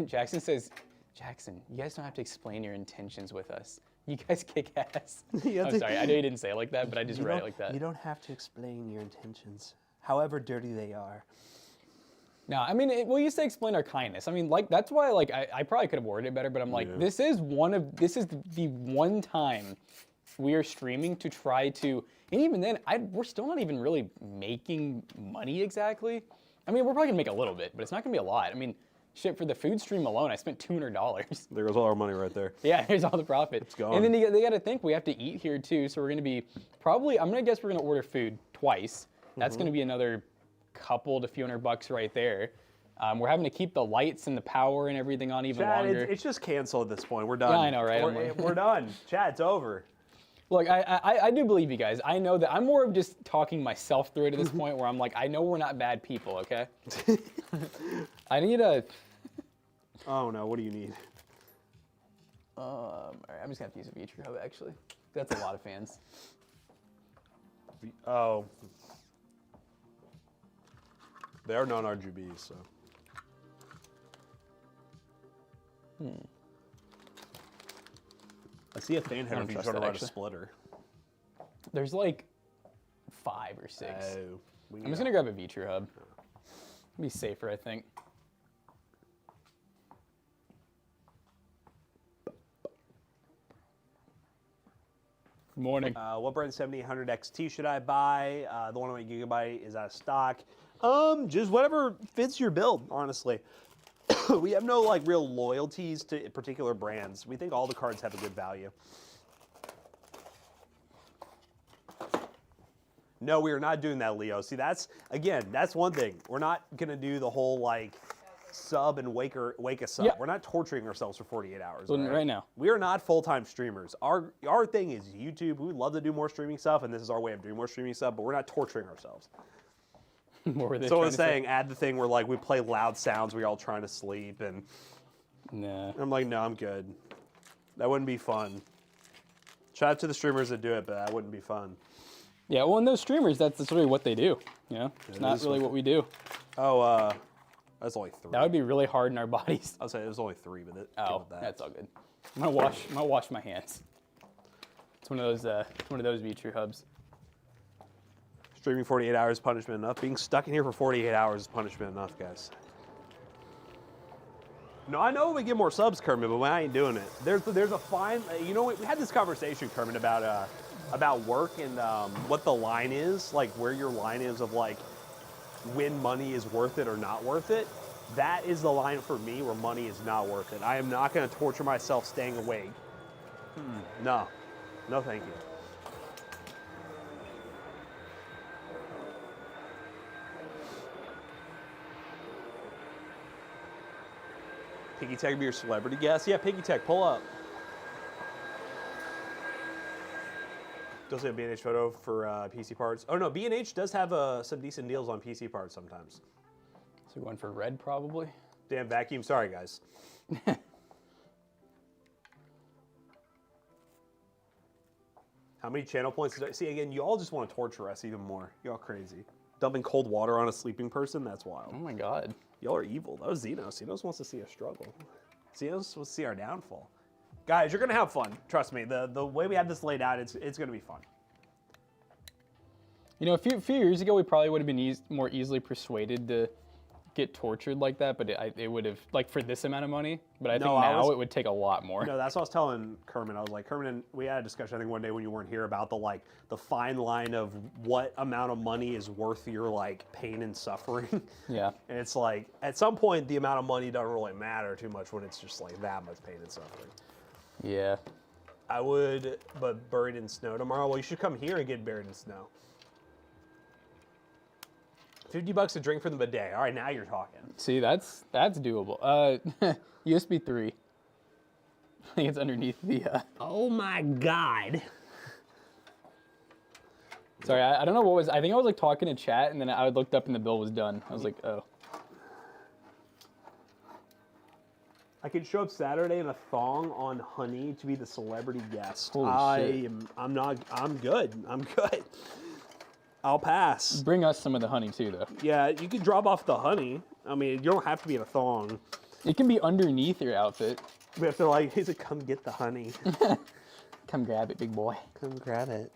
Jackson says, Jackson, you guys don't have to explain your intentions with us. You guys kick ass. I'm sorry, I know you didn't say it like that, but I just read it like that. You don't have to explain your intentions, however dirty they are. No, I mean, we used to explain our kindness. I mean, like, that's why, like, I probably could have worded it better, but I'm like, this is the one time we are streaming to try to, and even then, we're still not even really making money exactly. I mean, we're probably gonna make a little bit, but it's not gonna be a lot. I mean, shit, for the food stream alone, I spent $200. There goes all our money right there. Yeah, here's all the profit. It's gone. And then they got to think we have to eat here too, so we're gonna be probably. I'm gonna guess we're gonna order food twice. That's gonna be another couple to few $100 right there. We're having to keep the lights and the power and everything on even Chad, longer. it's just canceled at this point. We're done. Yeah, I know, right? We're done. Chad, it's over. Look, I do believe you guys. I know that I'm more of just talking myself through it at this point, where I'm like, I know we're not bad people, okay? I need a. Oh no, what do you need? All right, I'm just gonna have to use a VTree hub actually. That's a lot of fans. Oh. They are non-RGBs, so. I see a fan header if you try to that, run a actually. splitter. There's like 5 or 6. Oh. I'm just gonna grab a VTree hub. Be safer, I think. Good morning. What brand 7800 XT should I buy? The 108 gigabyte is out of stock. Just whatever fits your build, honestly. We have no like real loyalties to particular brands. We think all the cards have a good value. No, we are not doing that, Leo. See, that's one thing. We're not gonna do the whole like sub and wake us up. Yeah. We're not torturing ourselves for 48 hours. Well, all right now. We are not full-time streamers. Our thing is YouTube. We would love to do more streaming stuff, and this is our way of doing more streaming stuff, but we're not torturing ourselves. What were they So I trying was to say? saying, add the thing where like we play loud sounds, we're all trying to sleep, and Nah. I'm like, no, I'm good. That wouldn't be fun. Shout out to the streamers that do it, but that wouldn't be fun. Yeah, well, in those streamers, that's really what they do. You know, it's not is really what we do. Oh, that's only 3. That would be really hard in our bodies. I'll say it was only 3, but Oh, that. that's all good. I'm gonna wash my hands. It's one of those VTree hubs. Streaming 48 hours is punishment enough. Being stuck in here for 48 hours is punishment enough, guys. No, I know we get more subs, Kermit, but I ain't doing it. There's a fine. You know, we had this conversation, Kermit, about work and what the line is, like where your line is of like when money is worth it or not worth it. That is the line for me where money is not worth it. I am not going to torture myself staying awake. No, thank you. Piggy Tech be your celebrity guest? Yeah, Piggy Tech, pull up. Does it have B&H photo for PC parts? Oh no, B&H does have some decent deals on PC parts sometimes. So we're going for red, probably. Damn vacuum, sorry guys. How many channel points did I see? Again, you all just want to torture us even more. Y'all crazy. Dumping cold water on a sleeping person? That's wild. Oh my god. Y'all are evil. That was Xenos. Xenos wants to see us struggle. Xenos wants to see our downfall. Guys, you're gonna have fun. Trust me. The way we have this laid out, it's gonna be fun. You know, a few years ago, we probably would have been more easily persuaded to get tortured like that, but it would have, like, for this amount of money. But I think No, I now was- it would take a lot more. No, that's what I was telling Kermit. I was like, Kermit, and we had a discussion, I think, one day when you weren't here about the fine line of what amount of money is worth your, like, pain and suffering. Yeah. And it's like, at some point, the amount of money doesn't really matter too much when it's just, like, that much pain and suffering. Yeah. I would, but buried in snow tomorrow. Well, you should come here and get buried in snow. $50 a drink for the bidet. All right, now you're talking. See, that's doable. USB 3. I think it's underneath the. Oh my God. Sorry, I don't know what was. I think I was like talking to chat, and then I looked up and the bill was done. I was like, oh. I could show up Saturday in a thong on Honey to be the celebrity guest. Holy shit. I'm good. I'm good. I'll pass. Bring us some of the honey too, though. Yeah, you can drop off the honey. I mean, you don't have to be in a thong. It can be underneath your outfit. We have to like, he's like, come get the honey. Come grab it, big boy. Come grab it.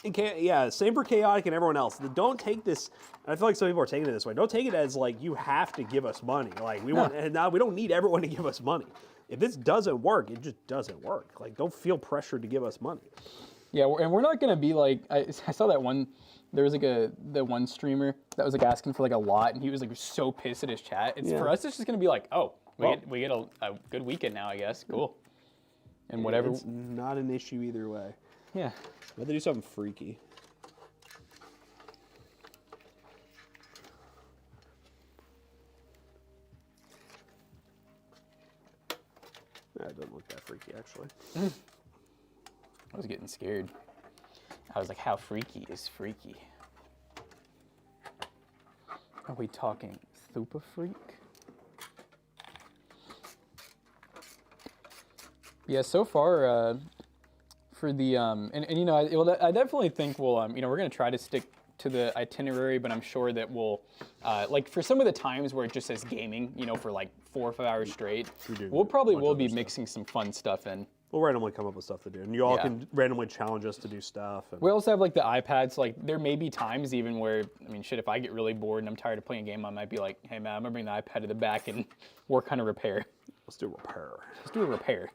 It can't, yeah, same for Chaotic and everyone else. Don't take this. I feel like some people are taking it this way. Don't take it as like you have to give us money. Like we want, and now we don't need everyone to give us money. If this doesn't work, it just doesn't work. Like don't feel pressured to give us money. Yeah, and we're not gonna be like. I saw that one. There was like the one streamer that was like asking for like a lot, and he was like so pissed at his chat. It's for us. It's just gonna be like, oh, we get a good weekend now, I guess. Cool. And whatever. It's not an issue either way. Yeah. But they do something freaky. That doesn't look that freaky, actually. I was getting scared. I was like, how freaky is freaky? Are we talking super freak? Yeah, so far, for the, and you know, I definitely think we'll, you know, we're going to try to stick to the itinerary, but I'm sure that we'll, like for some of the times where it just says gaming, you know, for like 4 or 5 hours straight, we'll probably will be mixing some fun stuff in. We'll randomly come up with stuff to do, and you all Yeah. can randomly challenge us to do stuff. And We also have like the iPads. Like there may be times even where, I mean, shit, if I get really bored and I'm tired of playing a game, I might be like, hey man, I'm gonna bring the iPad to the back and work on a repair. let's do repair. Let's do a repair.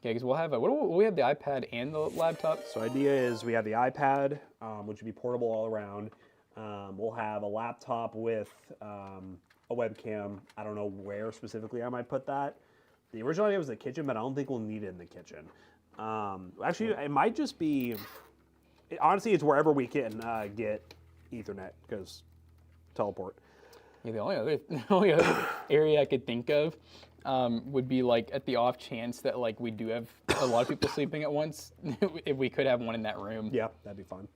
Yeah, because we'll have we have the iPad and the laptop. So idea is we have the iPad, which would be portable all around. We'll have a laptop with a webcam. I don't know where specifically I might put that. The original idea was the kitchen, but I don't think we'll need it in the kitchen. Actually, it might just be. Honestly, it's wherever we can get Ethernet because teleport. Yeah, the only other area I could think of would be like at the off chance that like we do have a lot of people sleeping at once. If we could have one in that room. Yeah, that'd be fun.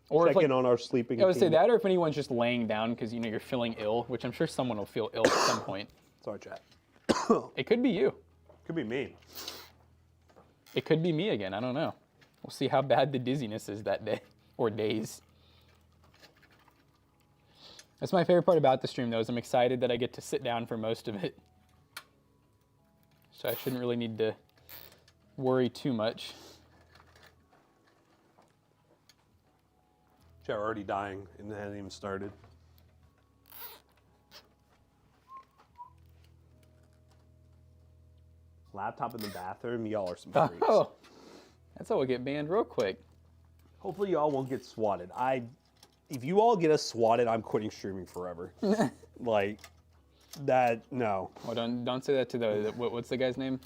Or Check if, like, in on our sleeping. I would say team. that, or if anyone's just laying down because you know you're feeling ill, which I'm sure someone will feel ill at some point. Sorry, chat. It could be you. Could be me. It could be me again. I don't know. We'll see how bad the dizziness is that day or days. That's my favorite part about the stream, though, is I'm excited that I get to sit down for most of it. So I shouldn't really need to worry too much. Chat, we're already dying, and it hasn't even started. Laptop in the bathroom. Y'all are some freaks. Oh, that's how we'll get banned real quick. Hopefully, y'all won't get swatted. If you all get us swatted, I'm quitting streaming forever. Like that. No. Oh, don't say that to the what's the guy's name?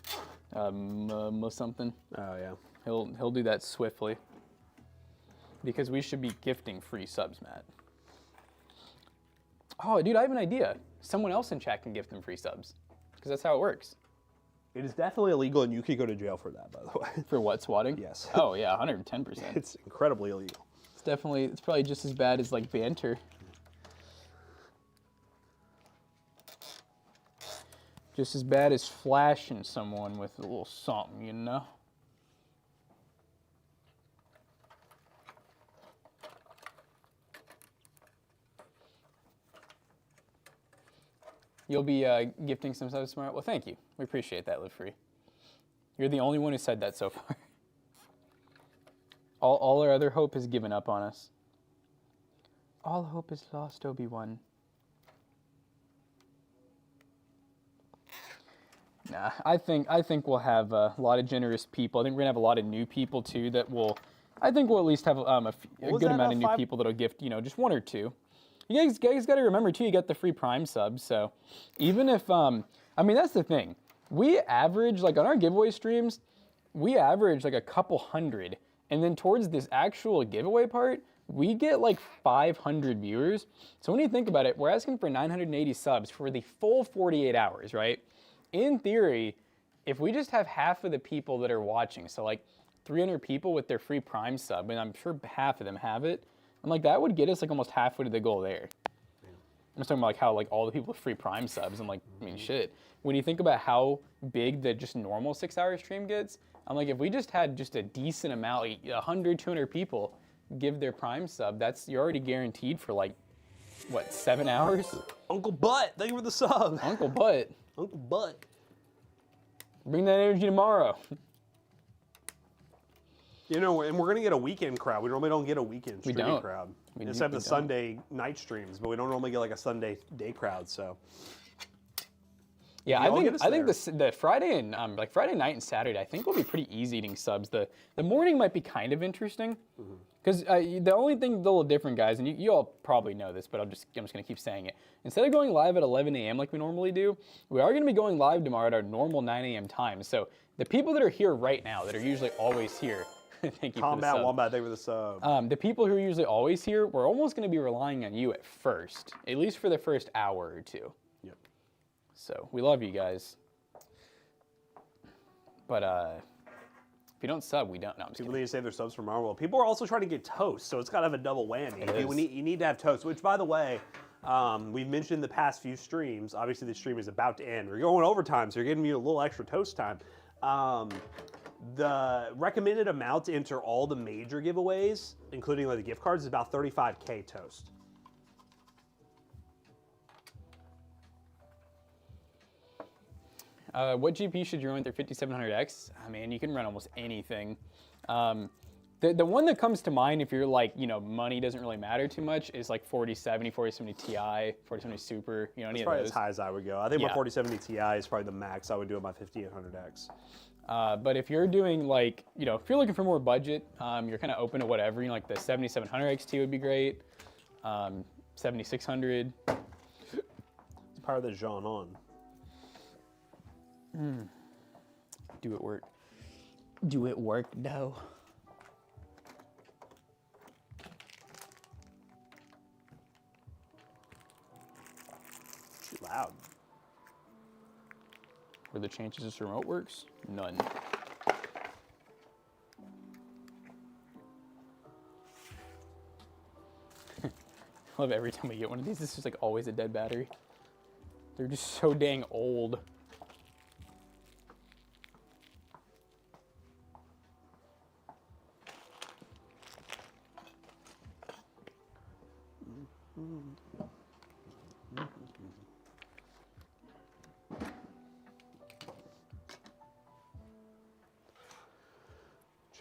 Something. Oh yeah. He'll do that swiftly. Because we should be gifting free subs, Matt. Oh, dude, I have an idea. Someone else in chat can gift them free subs. Because that's how it works. It is definitely illegal, and you could go to jail for that, by the way. For what, swatting? Yes. Oh, yeah, 110%. It's incredibly illegal. It's probably just as bad as, like, banter. Just as bad as flashing someone with a little something, you know? You'll be gifting some subs tomorrow? Well, thank you. We appreciate that, Live Free. You're the only one who said that so far. All our other hope has given up on us. All hope is lost, Obi-Wan. Nah, I think we'll have a lot of generous people. I think we're gonna have a lot of new people too that will. I think we'll at least have a was good that, amount of new 5? people that'll gift, just 1 or 2. You guys got to remember too, you got the free Prime subs. So even if that's the thing. We average like on our giveaway streams, we average like a couple hundred, and then towards this actual giveaway part, we get like 500 viewers. So when you think about it, we're asking for 980 subs for the full 48 hours, right? In theory, if we just have half of the people that are watching, so like 300 people with their free Prime sub, and I'm sure half of them have it, and like that would get us like almost halfway to the goal there. I'm just talking about like how like all the people with free Prime subs, and like, I mean, shit. When you think about how big the just normal 6-hour stream gets, I'm like, if we just had just a decent amount, like 100, 200 people give their Prime sub, you're already guaranteed for like, what, 7 hours? Uncle Butt, thank you for the sub. Uncle Butt. Uncle Butt. Bring that energy tomorrow. And we're going to get a weekend crowd. We normally don't get a weekend streaming don't. crowd. We Just have the don't. Sunday night streams, but we don't normally get like a Sunday day crowd, so. Yeah, Y'all I get us think there. the Friday and like Friday night and Saturday, I think will be pretty easy eating subs. The morning might be kind of interesting, because the only thing that's a little different, guys, and you all probably know this, but I'm just gonna keep saying it. Instead of going live at 11 a.m. like we normally do, we are gonna be going live tomorrow at our normal 9 a.m. time. So the people that are here right now, that are usually always here, thank you for the Combat sub. Wombat, thank you for the sub. The people who are usually always here, we're almost gonna be relying on you at first, at least for the first hour or two. Yep. So we love you guys. But if you don't sub, we don't. No, I'm just People kidding. need to save their subs for Marvel. People are also trying to get toast, so it's got to have a double whammy. It is. You need to have toast, which, by the way, we've mentioned the past few streams. Obviously, the stream is about to end. We're going overtime, so you're giving you a little extra toast time. The recommended amount to enter all the major giveaways, including like the gift cards, is about 35K toast. What GPU should you run with your 5700X? I mean, you can run almost anything. The one that comes to mind if you're like, money doesn't really matter too much is like 4070, 4070 Ti, 4070 Super, any That's of probably those. as high as I would go. I think my Yeah. 4070 Ti is probably the max I would do at my 5800X. But if you're doing like, if you're looking for more budget, you're kind of open to whatever. Like the 7700 XT would be great. 7600. Let's power the Jean on. Do it work? Do it work? No. Too loud. What are the chances this remote works? None. I love every time we get one of these, it's just like always a dead battery. They're just so dang old.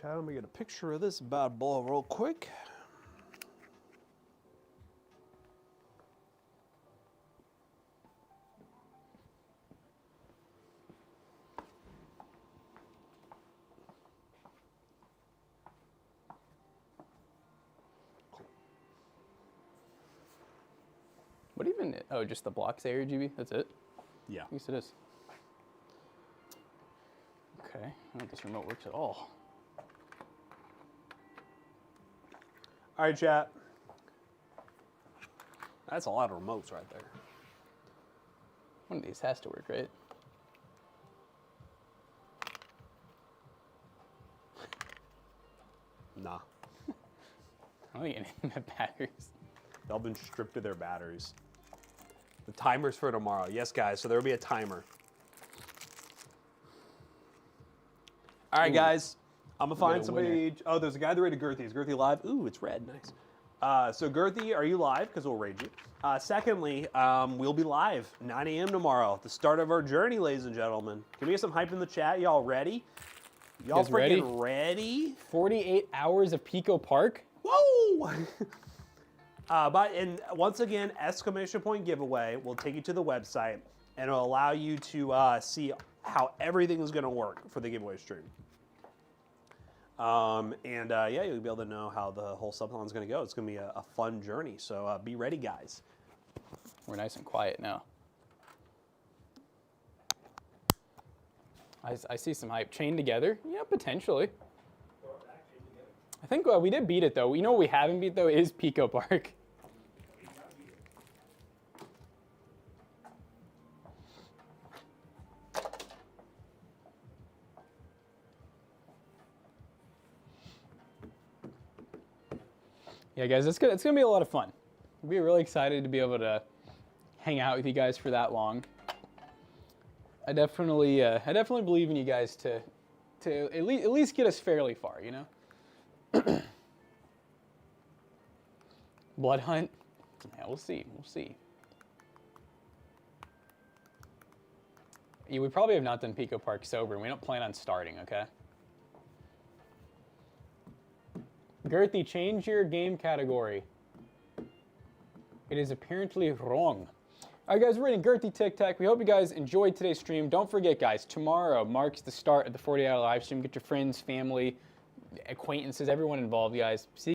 Chad, let me get a picture of this bad boy real quick. What even, oh, just the blocks there, GB? That's it? Yeah. I guess it is. Okay, I don't think this remote works at all. All right, chat. That's a lot of remotes right there. One of these has to work, right? Nah. I don't think any of them have batteries. They'll been stripped of their batteries. The timer's for tomorrow. Yes, guys, so there'll be a timer. All right, guys. I'm going to find a somebody. Oh, there's a guy that rated Girthy. Is Girthy live? Ooh, it's red. Nice. So, Girthy, are you live? Because we'll raid you. Secondly, we'll be live 9 a.m. tomorrow. The start of our journey, ladies and gentlemen. Can we get some hype in the chat? Y'all ready? Y'all guys ready? freaking ready? 48 hours of Pico Park. Whoa! And once again, exclamation point giveaway will take you to the website and it'll allow you to see how everything is going to work for the giveaway stream. Yeah, you'll be able to know how the whole subathon is going to go. It's going to be a fun journey. So be ready, guys. We're nice and quiet now. I see some hype. Chained together? Yeah, potentially. I think we did beat it, though. You know what we haven't beat, though, is Pico Park. Yeah, guys, it's gonna be a lot of fun. I'll be really excited to be able to hang out with you guys for that long. I definitely believe in you guys to at least get us fairly far, you know. Blood hunt? Yeah, we'll see. We'll see. Yeah, we probably have not done Pico Park sober, and we don't plan on starting, okay? Gerthy, change your game category. It is apparently wrong. All right, guys, we're in Gerthy Tic Tac. We hope you guys enjoyed today's stream. Don't forget, guys, tomorrow marks the start of the 40-hour live stream. Get your friends, family, acquaintances, everyone involved, guys. See